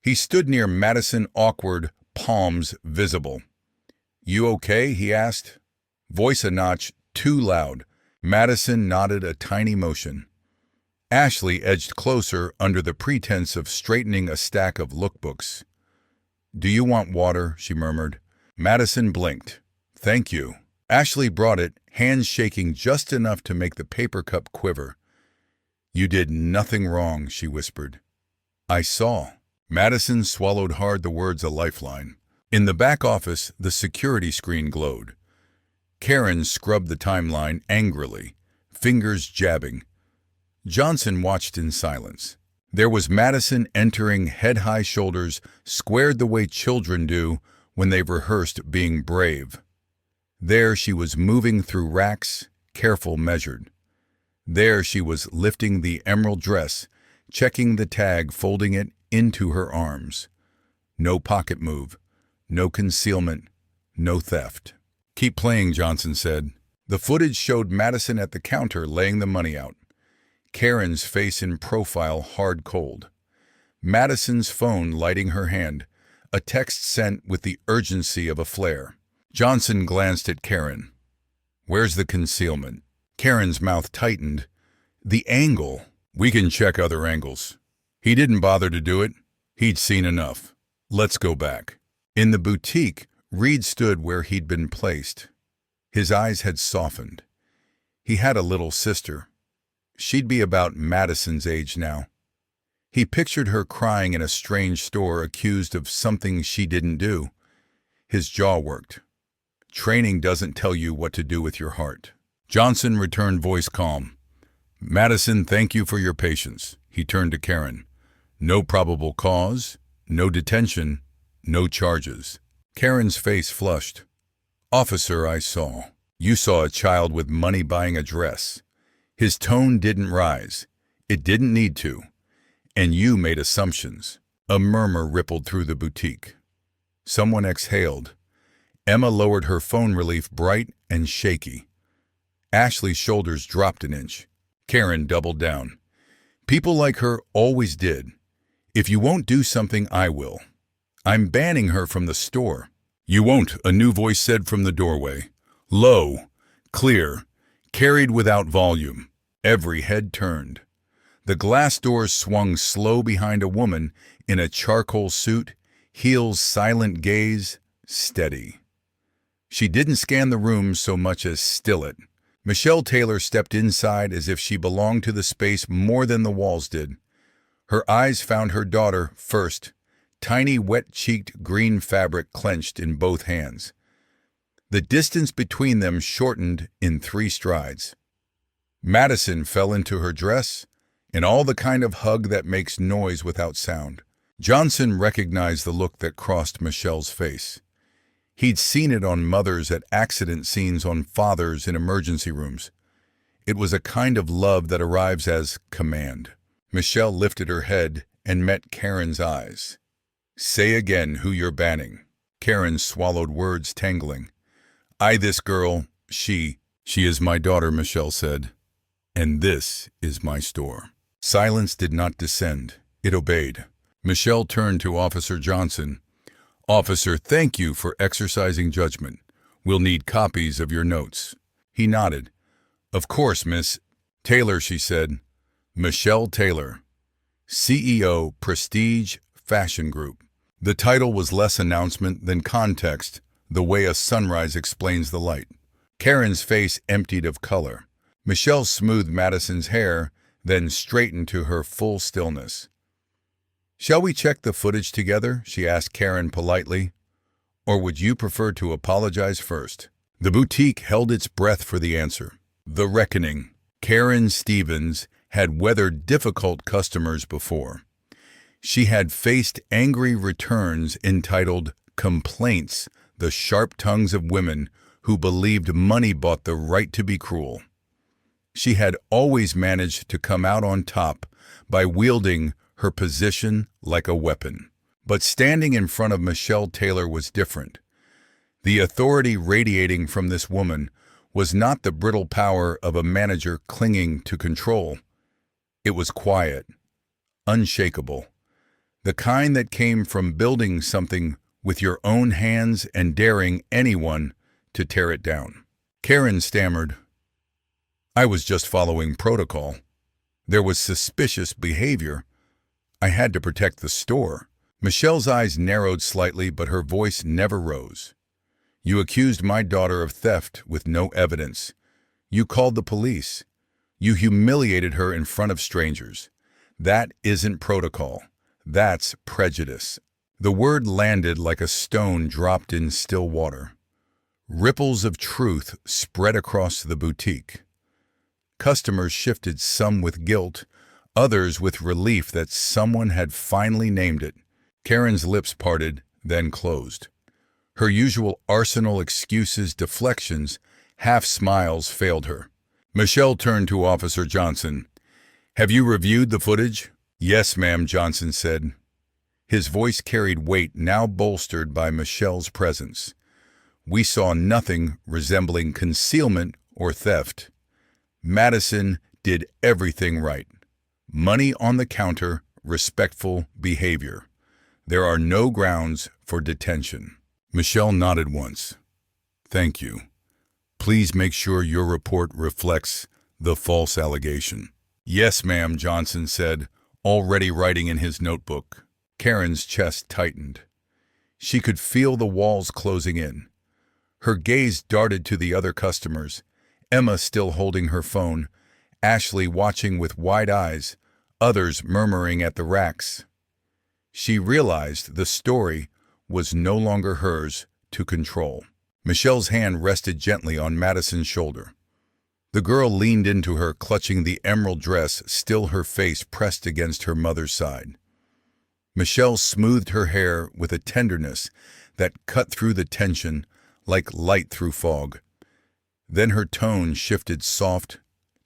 He stood near Madison, awkward, palms visible. You okay? He asked. Voice a notch too loud. Madison nodded a tiny motion. Ashley edged closer under the pretense of straightening a stack of lookbooks. Do you want water? She murmured. Madison blinked. Thank you. Ashley brought it, hands shaking just enough to make the paper cup quiver. You did nothing wrong, she whispered. I saw. Madison swallowed hard, the words a lifeline. In the back office, the security screen glowed. Karen scrubbed the timeline angrily, fingers jabbing. Johnson watched in silence. There was Madison entering, head-high shoulders, squared the way children do when they've rehearsed being brave. There she was moving through racks, careful, measured. There she was lifting the emerald dress, checking the tag, folding it into her arms. No pocket move, no concealment, no theft. Keep playing, Johnson said. The footage showed Madison at the counter laying the money out. Karen's face in profile, hard cold. Madison's phone lighting her hand, a text sent with the urgency of a flare. Johnson glanced at Karen. Where's the concealment? Karen's mouth tightened. The angle. We can check other angles. He didn't bother to do it. He'd seen enough. Let's go back. In the boutique, Reed stood where he'd been placed. His eyes had softened. He had a little sister. She'd be about Madison's age now. He pictured her crying in a strange store, accused of something she didn't do. His jaw worked. Training doesn't tell you what to do with your heart. Johnson returned, voice calm. Madison, thank you for your patience. He turned to Karen. No probable cause, no detention, no charges. Karen's face flushed. Officer, I saw. You saw a child with money buying a dress. His tone didn't rise. It didn't need to. And you made assumptions. A murmur rippled through the boutique. Someone exhaled. Emma lowered her phone, relief bright and shaky. Ashley's shoulders dropped an inch. Karen doubled down. People like her always did. If you won't do something, I will. I'm banning her from the store. You won't, a new voice said from the doorway. Low, clear, carried without volume. Every head turned. The glass doors swung slow behind a woman in a charcoal suit, heels, silent gaze, steady. She didn't scan the room so much as still it. Michelle Taylor stepped inside as if she belonged to the space more than the walls did. Her eyes found her daughter first, tiny wet-cheeked green fabric clenched in both hands. The distance between them shortened in 3 strides. Madison fell into her dress, in all the kind of hug that makes noise without sound. Johnson recognized the look that crossed Michelle's face. He'd seen it on mothers at accident scenes, on fathers in emergency rooms. It was a kind of love that arrives as command. Michelle lifted her head and met Karen's eyes. Say again who you're banning. Karen swallowed words, tangling. This girl, she is my daughter, Michelle said. And this is my store. Silence did not descend. It obeyed. Michelle turned to Officer Johnson. Officer, thank you for exercising judgment. We'll need copies of your notes. He nodded. Of course, Miss Taylor, she said. Michelle Taylor, CEO, Prestige Fashion Group. The title was less announcement than context, the way a sunrise explains the light. Karen's face emptied of color. Michelle smoothed Madison's hair, then straightened to her full stillness. Shall we check the footage together? She asked Karen politely. Or would you prefer to apologize first? The boutique held its breath for the answer. The reckoning. Karen Stevens had weathered difficult customers before. She had faced angry returns entitled Complaints, the sharp tongues of women who believed money bought the right to be cruel. She had always managed to come out on top by wielding her position like a weapon. But standing in front of Michelle Taylor was different. The authority radiating from this woman was not the brittle power of a manager clinging to control. It was quiet, unshakable, the kind that came from building something with your own hands and daring anyone to tear it down. Karen stammered, I was just following protocol. There was suspicious behavior. I had to protect the store. Michelle's eyes narrowed slightly, but her voice never rose. You accused my daughter of theft with no evidence. You called the police. You humiliated her in front of strangers. That isn't protocol. That's prejudice. The word landed like a stone dropped in still water. Ripples of truth spread across the boutique. Customers shifted, some with guilt, others with relief that someone had finally named it. Karen's lips parted, then closed. Her usual arsenal excuses, deflections, half-smiles failed her. Michelle turned to Officer Johnson. Have you reviewed the footage? Yes, ma'am, Johnson said. His voice carried weight, now bolstered by Michelle's presence. We saw nothing resembling concealment or theft. Madison did everything right. Money on the counter, respectful behavior. There are no grounds for detention. Michelle nodded once. Thank you. Please make sure your report reflects the false allegation. Yes, ma'am, Johnson said, already writing in his notebook. Karen's chest tightened. She could feel the walls closing in. Her gaze darted to the other customers, Emma still holding her phone, Ashley watching with wide eyes, others murmuring at the racks. She realized the story was no longer hers to control. Michelle's hand rested gently on Madison's shoulder. The girl leaned into her, clutching the emerald dress, still her face pressed against her mother's side. Michelle smoothed her hair with a tenderness that cut through the tension like light through fog. Then her tone shifted soft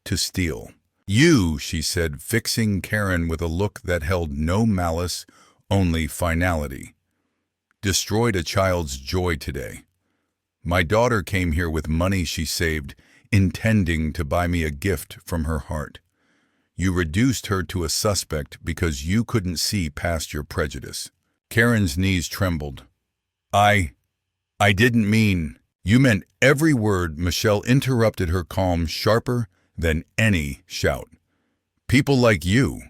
to steel. "You," she said, fixing Karen with a look that held no malice, only finality, "destroyed a child's joy today. My daughter came here with money she saved, intending to buy me a gift from her heart. You reduced her to a suspect because you couldn't see past your prejudice." Karen's knees trembled. I didn't mean..." "You meant every word," Michelle interrupted her calm, sharper than any shout. "People like you.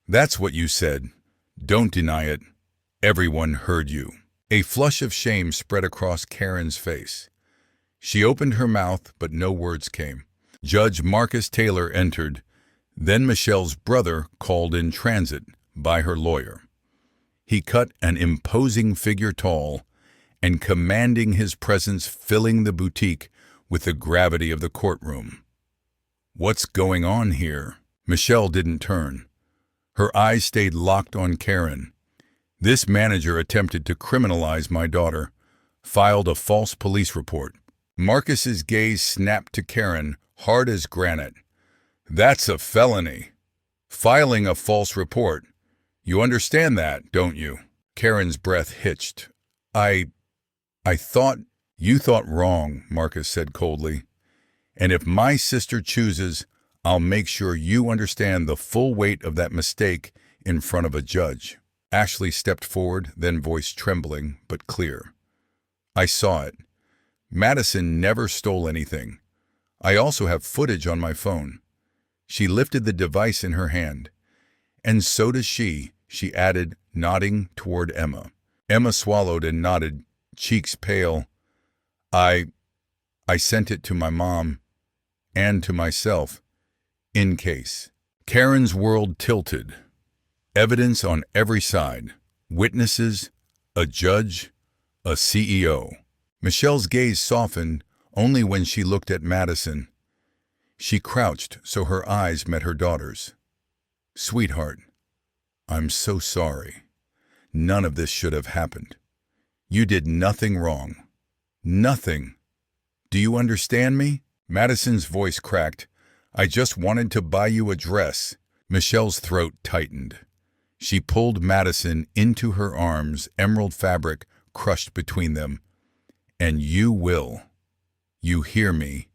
That's what you said. Don't deny it. Everyone heard you." A flush of shame spread across Karen's face. She opened her mouth, but no words came. Judge Marcus Taylor entered. Then Michelle's brother called in transit by her lawyer. He cut an imposing figure tall and commanding, his presence filling the boutique with the gravity of the courtroom. "What's going on here?" Michelle didn't turn. Her eyes stayed locked on Karen. "This manager attempted to criminalize my daughter, filed a false police report." Marcus's gaze snapped to Karen, hard as granite. "That's a felony. Filing a false report. You understand that, don't you?" Karen's breath hitched. I thought..." "You thought wrong," Marcus said coldly. "And if my sister chooses, I'll make sure you understand the full weight of that mistake in front of a judge." Ashley stepped forward, then voice trembling but clear. "I saw it. Madison never stole anything. I also have footage on my phone." She lifted the device in her hand. "And so does she," she added, nodding toward Emma. Emma swallowed and nodded, cheeks pale. I sent it to my mom and to myself, in case." Karen's world tilted. Evidence on every side. Witnesses, a judge, a CEO. Michelle's gaze softened only when she looked at Madison. She crouched so her eyes met her daughter's. "Sweetheart, I'm so sorry. None of this should have happened. You did nothing wrong. Nothing. Do you understand me?" Madison's voice cracked. "I just wanted to buy you a dress." Michelle's throat tightened. She pulled Madison into her arms, emerald fabric crushed between them. "And you will. You hear me?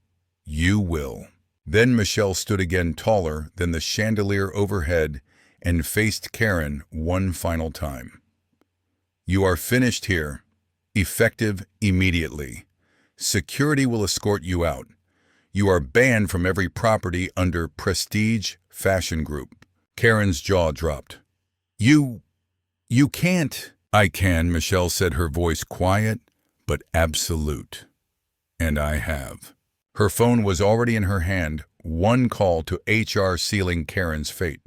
You will." Then Michelle stood again, taller than the chandelier overhead, and faced Karen one final time. "You are finished here. Effective immediately. Security will escort you out. You are banned from every property under Prestige Fashion Group." Karen's jaw dropped. You can't." "I can," Michelle said, her voice quiet but absolute. "And I have." Her phone was already in her hand, one call to HR sealing Karen's fate.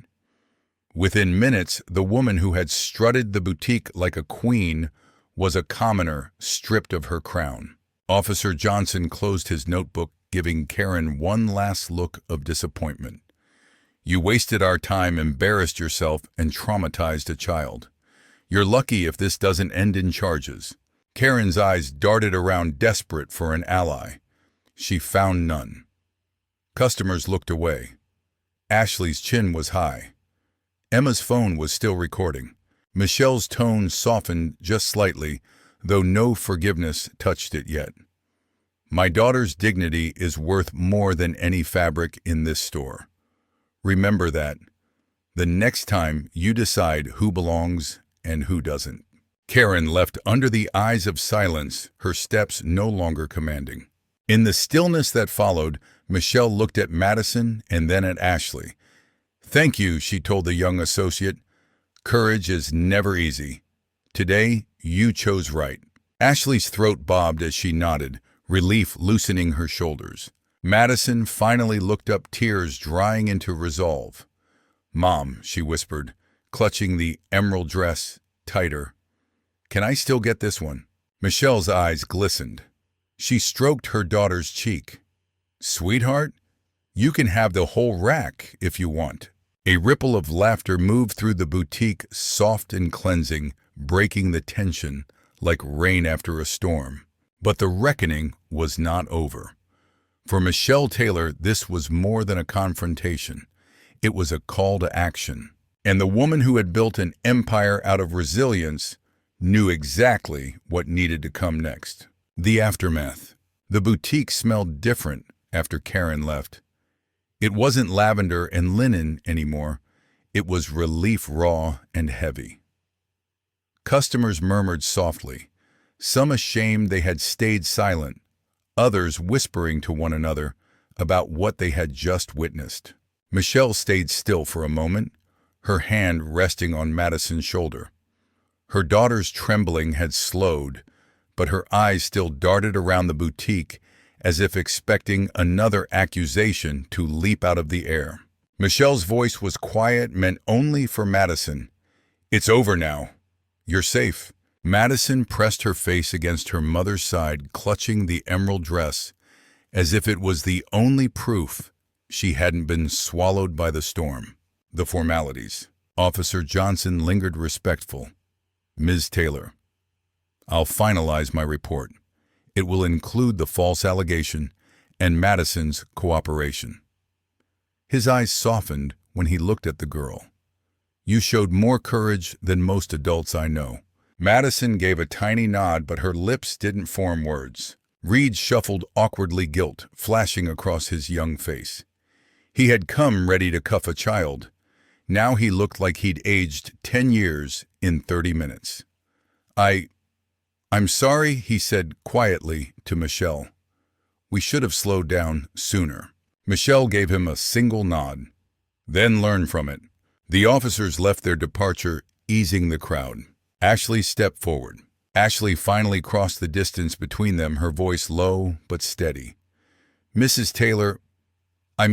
Within minutes, the woman who had strutted the boutique like a queen was a commoner stripped of her crown. Officer Johnson closed his notebook, giving Karen one last look of disappointment. "You wasted our time, embarrassed yourself, and traumatized a child. You're lucky if this doesn't end in charges." Karen's eyes darted around, desperate for an ally. She found none. Customers looked away. Ashley's chin was high. Emma's phone was still recording. Michelle's tone softened just slightly, though no forgiveness touched it yet. "My daughter's dignity is worth more than any fabric in this store. Remember that the next time you decide who belongs and who doesn't." Karen left under the eyes of silence, her steps no longer commanding. In the stillness that followed, Michelle looked at Madison and then at Ashley. "Thank you," she told the young associate. "Courage is never easy. Today, you chose right." Ashley's throat bobbed as she nodded, relief loosening her shoulders. Madison finally looked up, tears drying into resolve. "Mom," she whispered, clutching the emerald dress tighter. "Can I still get this one?" Michelle's eyes glistened. She stroked her daughter's cheek. "Sweetheart, you can have the whole rack if you want." A ripple of laughter moved through the boutique, soft and cleansing, breaking the tension like rain after a storm. But the reckoning was not over. For Michelle Taylor, this was more than a confrontation. It was a call to action. And the woman who had built an empire out of resilience knew exactly what needed to come next. The aftermath. The boutique smelled different after Karen left. It wasn't lavender and linen anymore. It was relief raw and heavy. Customers murmured softly, some ashamed they had stayed silent, others whispering to one another about what they had just witnessed. Michelle stayed still for a moment, her hand resting on Madison's shoulder. Her daughter's trembling had slowed, but her eyes still darted around the boutique as if expecting another accusation to leap out of the air. Michelle's voice was quiet, meant only for Madison. "It's over now. You're safe." Madison pressed her face against her mother's side, clutching the emerald dress, as if it was the only proof she hadn't been swallowed by the storm. The formalities. Officer Johnson lingered respectful. "Ms. Taylor, I'll finalize my report. It will include the false allegation and Madison's cooperation." His eyes softened when he looked at the girl. "You showed more courage than most adults I know." Madison gave a tiny nod, but her lips didn't form words. Reed shuffled awkwardly, guilt flashing across his young face. He had come ready to cuff a child. Now he looked like he'd aged 10 years in 30 minutes. I'm sorry," he said quietly to Michelle. "We should have slowed down sooner." Michelle gave him a single nod. "Then learn from it." The officers left their departure, easing the crowd. Ashley stepped forward. Ashley finally crossed the distance between them, her voice low but steady. Ms. Taylor, I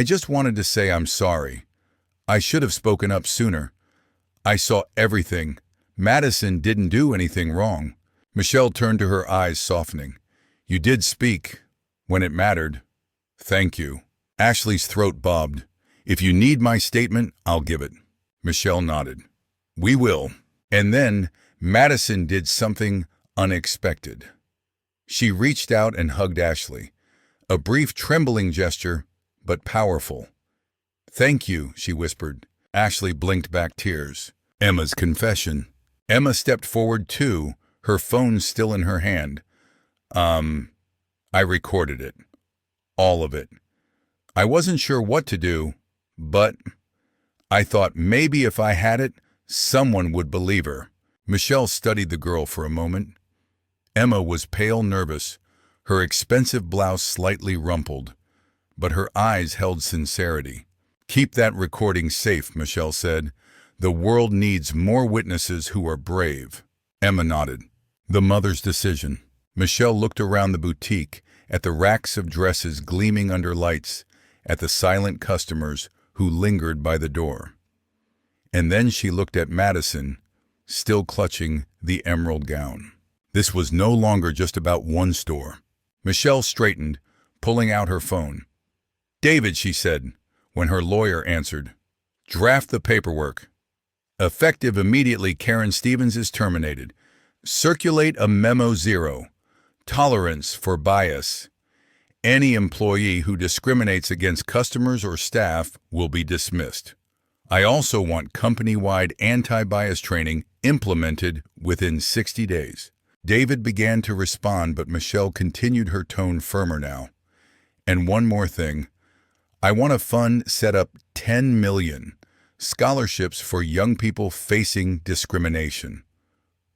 just wanted to say I'm sorry. I should have spoken up sooner. I saw everything. Madison didn't do anything wrong." Michelle turned to her, eyes softening. "You did speak when it mattered. Thank you." Ashley's throat bobbed. "If you need my statement, I'll give it." Michelle nodded. "We will." And then Madison did something unexpected. She reached out and hugged Ashley. A brief, trembling gesture, but powerful. "Thank you," she whispered. Ashley blinked back tears. Emma's confession. Emma stepped forward too, her phone still in her hand. I recorded it. All of it. I wasn't sure what to do, but I thought maybe if I had it, someone would believe her." Michelle studied the girl for a moment. Emma was pale, nervous, her expensive blouse slightly rumpled, but her eyes held sincerity. "Keep that recording safe," Michelle said. "The world needs more witnesses who are brave." Emma nodded. The mother's decision. Michelle looked around the boutique, at the racks of dresses gleaming under lights, at the silent customers who lingered by the door. And then she looked at Madison, still clutching the emerald gown. This was no longer just about one store. Michelle straightened, pulling out her phone. "David," she said, when her lawyer answered. "Draft the paperwork. Effective immediately, Karen Stevens is terminated. Circulate a memo 0. Tolerance for bias. Any employee who discriminates against customers or staff will be dismissed. I also want company-wide anti-bias training implemented within 60 days. David began to respond, but Michelle continued, her tone firmer now. "And one more thing. I want a fund set up 10 million scholarships for young people facing discrimination.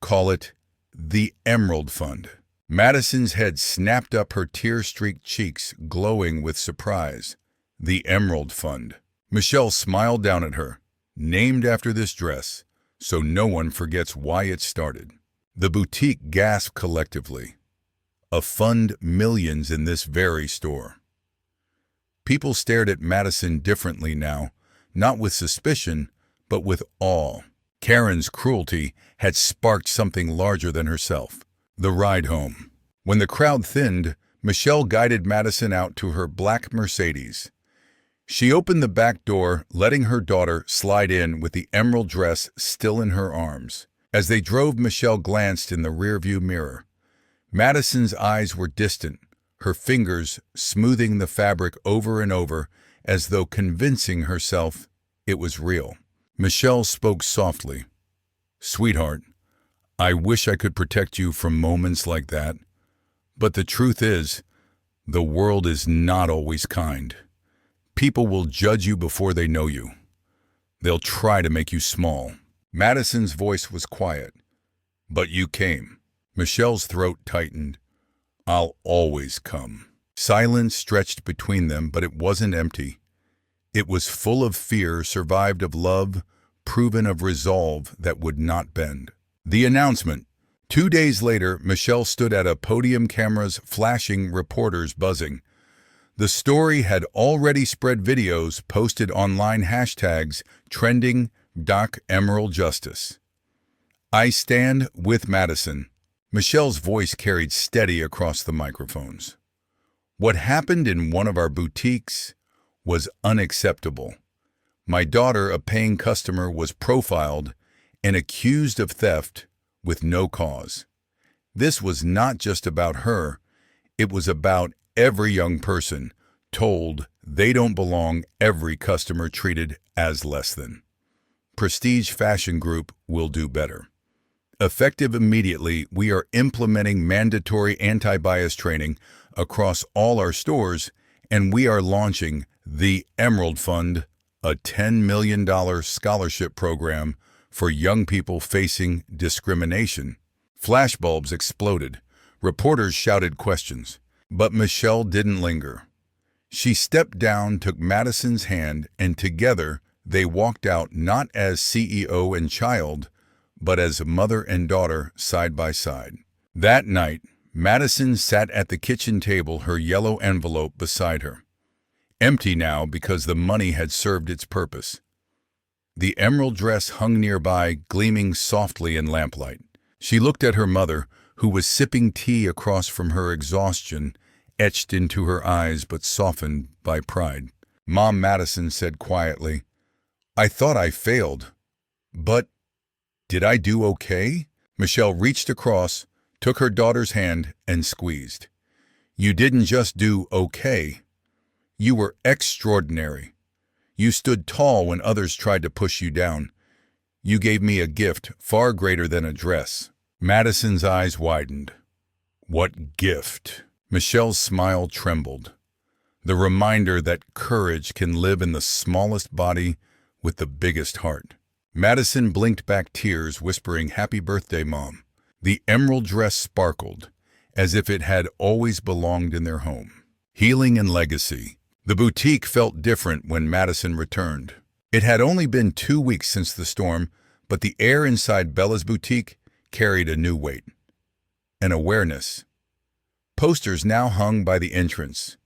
Call it the Emerald Fund." Madison's head snapped up, her tear-streaked cheeks glowing with surprise. The Emerald Fund. Michelle smiled down at her. Named after this dress, so no one forgets why it started. The boutique gasped collectively. A fund, millions in this very store. People stared at Madison differently now, not with suspicion, but with awe. Karen's cruelty had sparked something larger than herself. The ride home. When the crowd thinned, Michelle guided Madison out to her black Mercedes. She opened the back door, letting her daughter slide in with the emerald dress still in her arms. As they drove, Michelle glanced in the rearview mirror. Madison's eyes were distant, her fingers smoothing the fabric over and over as though convincing herself it was real. Michelle spoke softly. "Sweetheart, I wish I could protect you from moments like that. But the truth is, the world is not always kind. People will judge you before they know you. They'll try to make you small." Madison's voice was quiet. "But you came." Michelle's throat tightened. "I'll always come." Silence stretched between them, but it wasn't empty. It was full of fear, survived of love, proven of resolve that would not bend. The announcement. 2 days later, Michelle stood at a podium, cameras flashing, reporters buzzing. The story had already spread, videos posted online, hashtags trending, Doc Emerald Justice. "I stand with Madison." Michelle's voice carried steady across the microphones. "What happened in one of our boutiques was unacceptable. My daughter, a paying customer, was profiled and accused of theft with no cause. This was not just about her, it was about every young person told they don't belong, every customer treated as less than. Prestige Fashion Group will do better. Effective immediately, we are implementing mandatory anti-bias training across all our stores, and we are launching the Emerald Fund, a $10 million scholarship program for young people facing discrimination." Flashbulbs exploded. Reporters shouted questions. But Michelle didn't linger. She stepped down, took Madison's hand, and together they walked out, not as CEO and child, but as mother and daughter, side by side. That night, Madison sat at the kitchen table, her yellow envelope beside her. Empty now because the money had served its purpose. The emerald dress hung nearby, gleaming softly in lamplight. She looked at her mother, who was sipping tea across from her, exhaustion etched into her eyes but softened by pride. "Mom," Madison said quietly, "I thought I failed. But did I do okay?" Michelle reached across, took her daughter's hand, and squeezed. "You didn't just do okay. You were extraordinary. You stood tall when others tried to push you down. You gave me a gift far greater than a dress." Madison's eyes widened. "What gift?" Michelle's smile trembled. The reminder that courage can live in the smallest body with the biggest heart. Madison blinked back tears, whispering, "Happy birthday, Mom." The emerald dress sparkled, as if it had always belonged in their home. Healing and legacy. The boutique felt different when Madison returned. It had only been 2 weeks since the storm, but the air inside Bella's boutique carried a new weight. An awareness. Posters now hung by the entrance.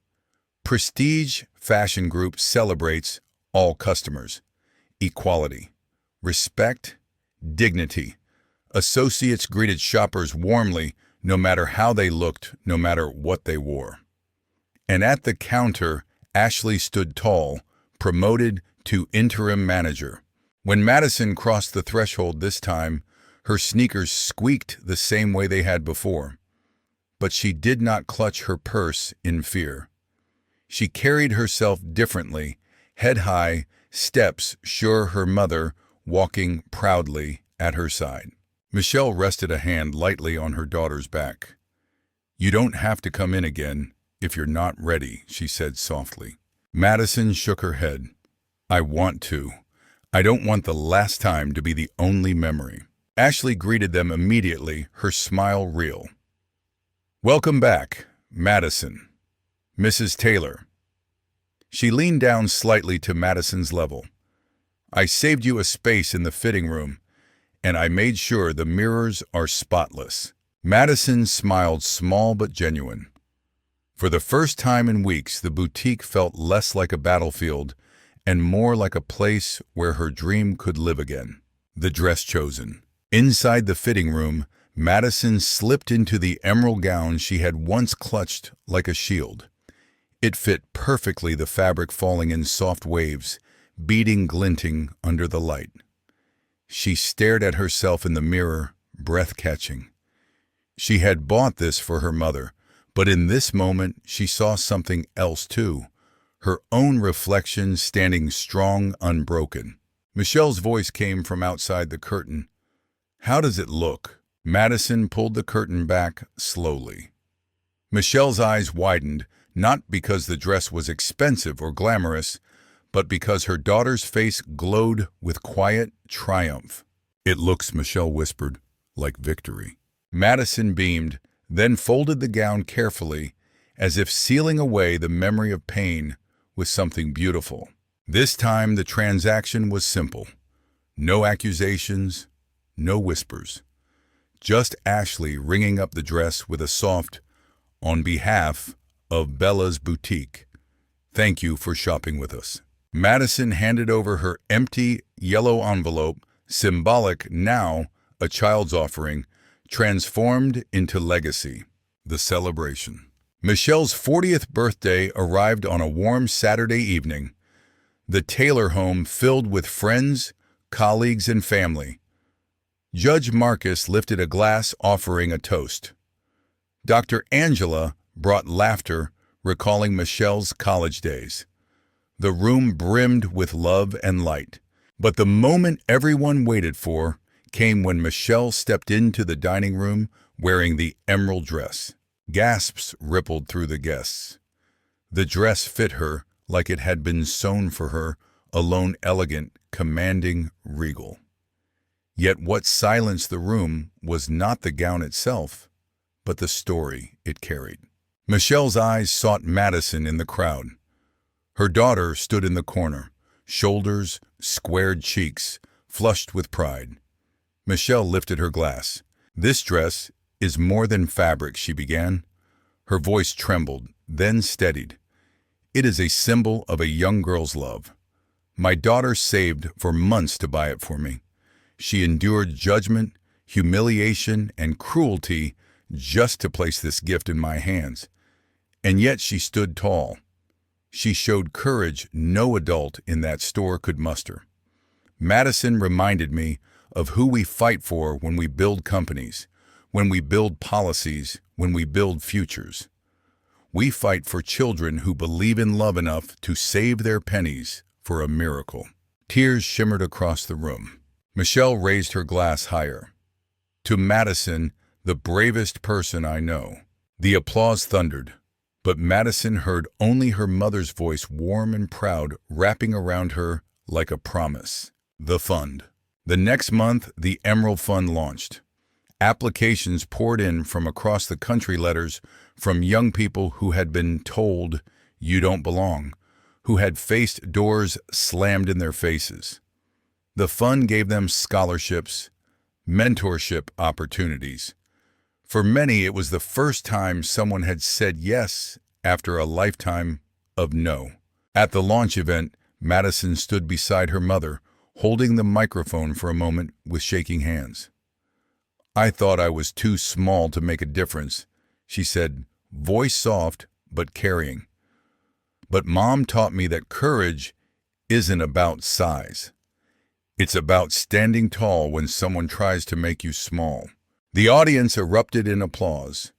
Prestige Fashion Group celebrates all customers. Equality. Respect. Dignity. Associates greeted shoppers warmly, no matter how they looked, no matter what they wore. And at the counter, Ashley stood tall, promoted to interim manager. When Madison crossed the threshold this time, her sneakers squeaked the same way they had before. But she did not clutch her purse in fear. She carried herself differently, head high, steps sure, her mother walking proudly at her side. Michelle rested a hand lightly on her daughter's back. "You don't have to come in again if you're not ready," she said softly. Madison shook her head. "I want to. I don't want the last time to be the only memory." Ashley greeted them immediately, her smile real. "Welcome back, Madison. Mrs. Taylor." She leaned down slightly to Madison's level. "I saved you a space in the fitting room, and I made sure the mirrors are spotless." Madison smiled, small but genuine. For the first time in weeks, the boutique felt less like a battlefield and more like a place where her dream could live again. The dress chosen. Inside the fitting room, Madison slipped into the emerald gown she had once clutched like a shield. It fit perfectly, the fabric falling in soft waves, beading glinting under the light. She stared at herself in the mirror, breath-catching. She had bought this for her mother, but in this moment she saw something else too, her own reflection standing strong, unbroken. Michelle's voice came from outside the curtain. "How does it look?" Madison pulled the curtain back slowly. Michelle's eyes widened, not because the dress was expensive or glamorous, but because her daughter's face glowed with quiet triumph. "It looks," Michelle whispered, "like victory." Madison beamed, then folded the gown carefully, as if sealing away the memory of pain with something beautiful. This time the transaction was simple. No accusations, no whispers. Just Ashley ringing up the dress with a soft, "On behalf of Bella's boutique, thank you for shopping with us." Madison handed over her empty yellow envelope, symbolic now, a child's offering, transformed into legacy. The celebration. Michelle's 40th birthday arrived on a warm Saturday evening. The Taylor home filled with friends, colleagues, and family. Judge Marcus lifted a glass offering a toast. Dr. Angela brought laughter, recalling Michelle's college days. The room brimmed with love and light. But the moment everyone waited for came when Michelle stepped into the dining room wearing the emerald dress. Gasps rippled through the guests. The dress fit her like it had been sewn for her, alone, elegant, commanding, regal. Yet what silenced the room was not the gown itself, but the story it carried. Michelle's eyes sought Madison in the crowd. Her daughter stood in the corner, shoulders, squared cheeks, flushed with pride. Michelle lifted her glass. "This dress is more than fabric," she began. Her voice trembled, then steadied. "It is a symbol of a young girl's love. My daughter saved for months to buy it for me. She endured judgment, humiliation, and cruelty just to place this gift in my hands. And yet she stood tall. She showed courage no adult in that store could muster." Madison reminded me of who we fight for when we build companies, when we build policies, when we build futures. We fight for children who believe in love enough to save their pennies for a miracle. Tears shimmered across the room. Michelle raised her glass higher. "To Madison, the bravest person I know." The applause thundered, but Madison heard only her mother's voice, warm and proud, wrapping around her like a promise. The fund. The next month, the Emerald Fund launched. Applications poured in from across the country, letters from young people who had been told, "You don't belong," who had faced doors slammed in their faces. The fund gave them scholarships, mentorship opportunities. For many, it was the first time someone had said yes after a lifetime of no. At the launch event, Madison stood beside her mother, holding the microphone for a moment with shaking hands. "I thought I was too small to make a difference," she said, voice soft but carrying. "But Mom taught me that courage isn't about size. It's about standing tall when someone tries to make you small." The audience erupted in applause.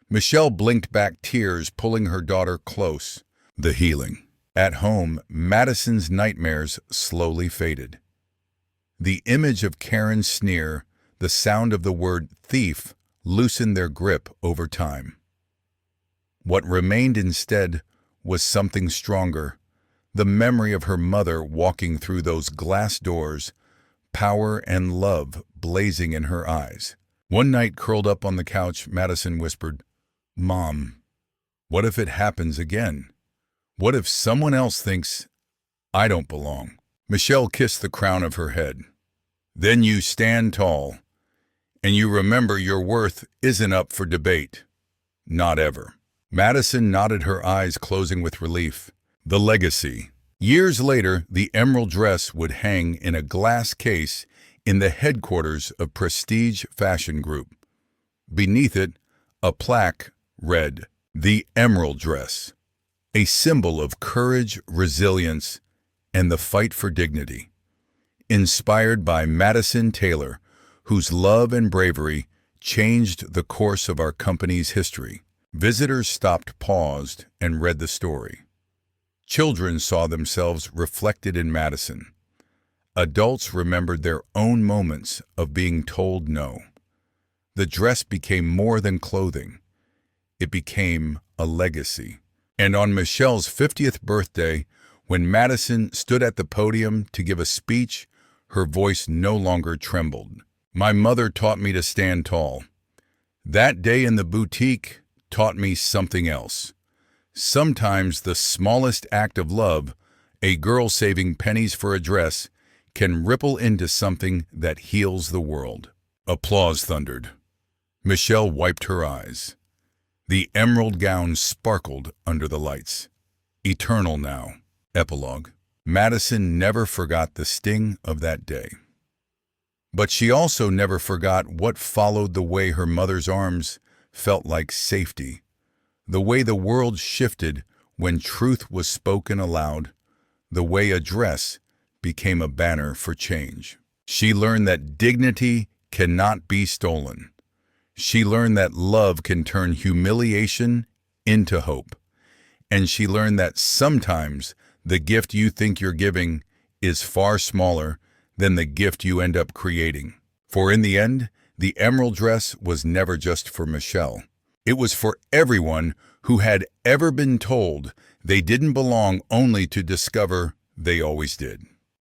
Michelle blinked back tears, pulling her daughter close. The healing. At home, Madison's nightmares slowly faded. The image of Karen's sneer, the sound of the word thief, loosened their grip over time. What remained instead was something stronger, the memory of her mother walking through those glass doors, power and love blazing in her eyes. One night, curled up on the couch, Madison whispered, "Mom, what if it happens again? What if someone else thinks I don't belong?" Michelle kissed the crown of her head. "Then you stand tall, and you remember your worth isn't up for debate. Not ever." Madison nodded, her eyes closing with relief. The legacy. Years later, the emerald dress would hang in a glass case in the headquarters of Prestige Fashion Group. Beneath it, a plaque read, "The Emerald Dress," a symbol of courage, resilience, and the fight for dignity. Inspired by Madison Taylor, whose love and bravery changed the course of our company's history. Visitors stopped, paused, and read the story. Children saw themselves reflected in Madison. Adults remembered their own moments of being told no. The dress became more than clothing. It became a legacy. And on Michelle's 50th birthday, when Madison stood at the podium to give a speech, her voice no longer trembled. "My mother taught me to stand tall. That day in the boutique taught me something else. Sometimes the smallest act of love, a girl saving pennies for a dress, can ripple into something that heals the world." Applause thundered. Michelle wiped her eyes. The emerald gown sparkled under the lights. Eternal now. Epilogue. Madison never forgot the sting of that day. But she also never forgot what followed, the way her mother's arms felt like safety, the way the world shifted when truth was spoken aloud, the way a dress became a banner for change. She learned that dignity cannot be stolen. She learned that love can turn humiliation into hope. And she learned that sometimes the gift you think you're giving is far smaller than the gift you end up creating. For in the end, the emerald dress was never just for Michelle. It was for everyone who had ever been told they didn't belong, only to discover they always did.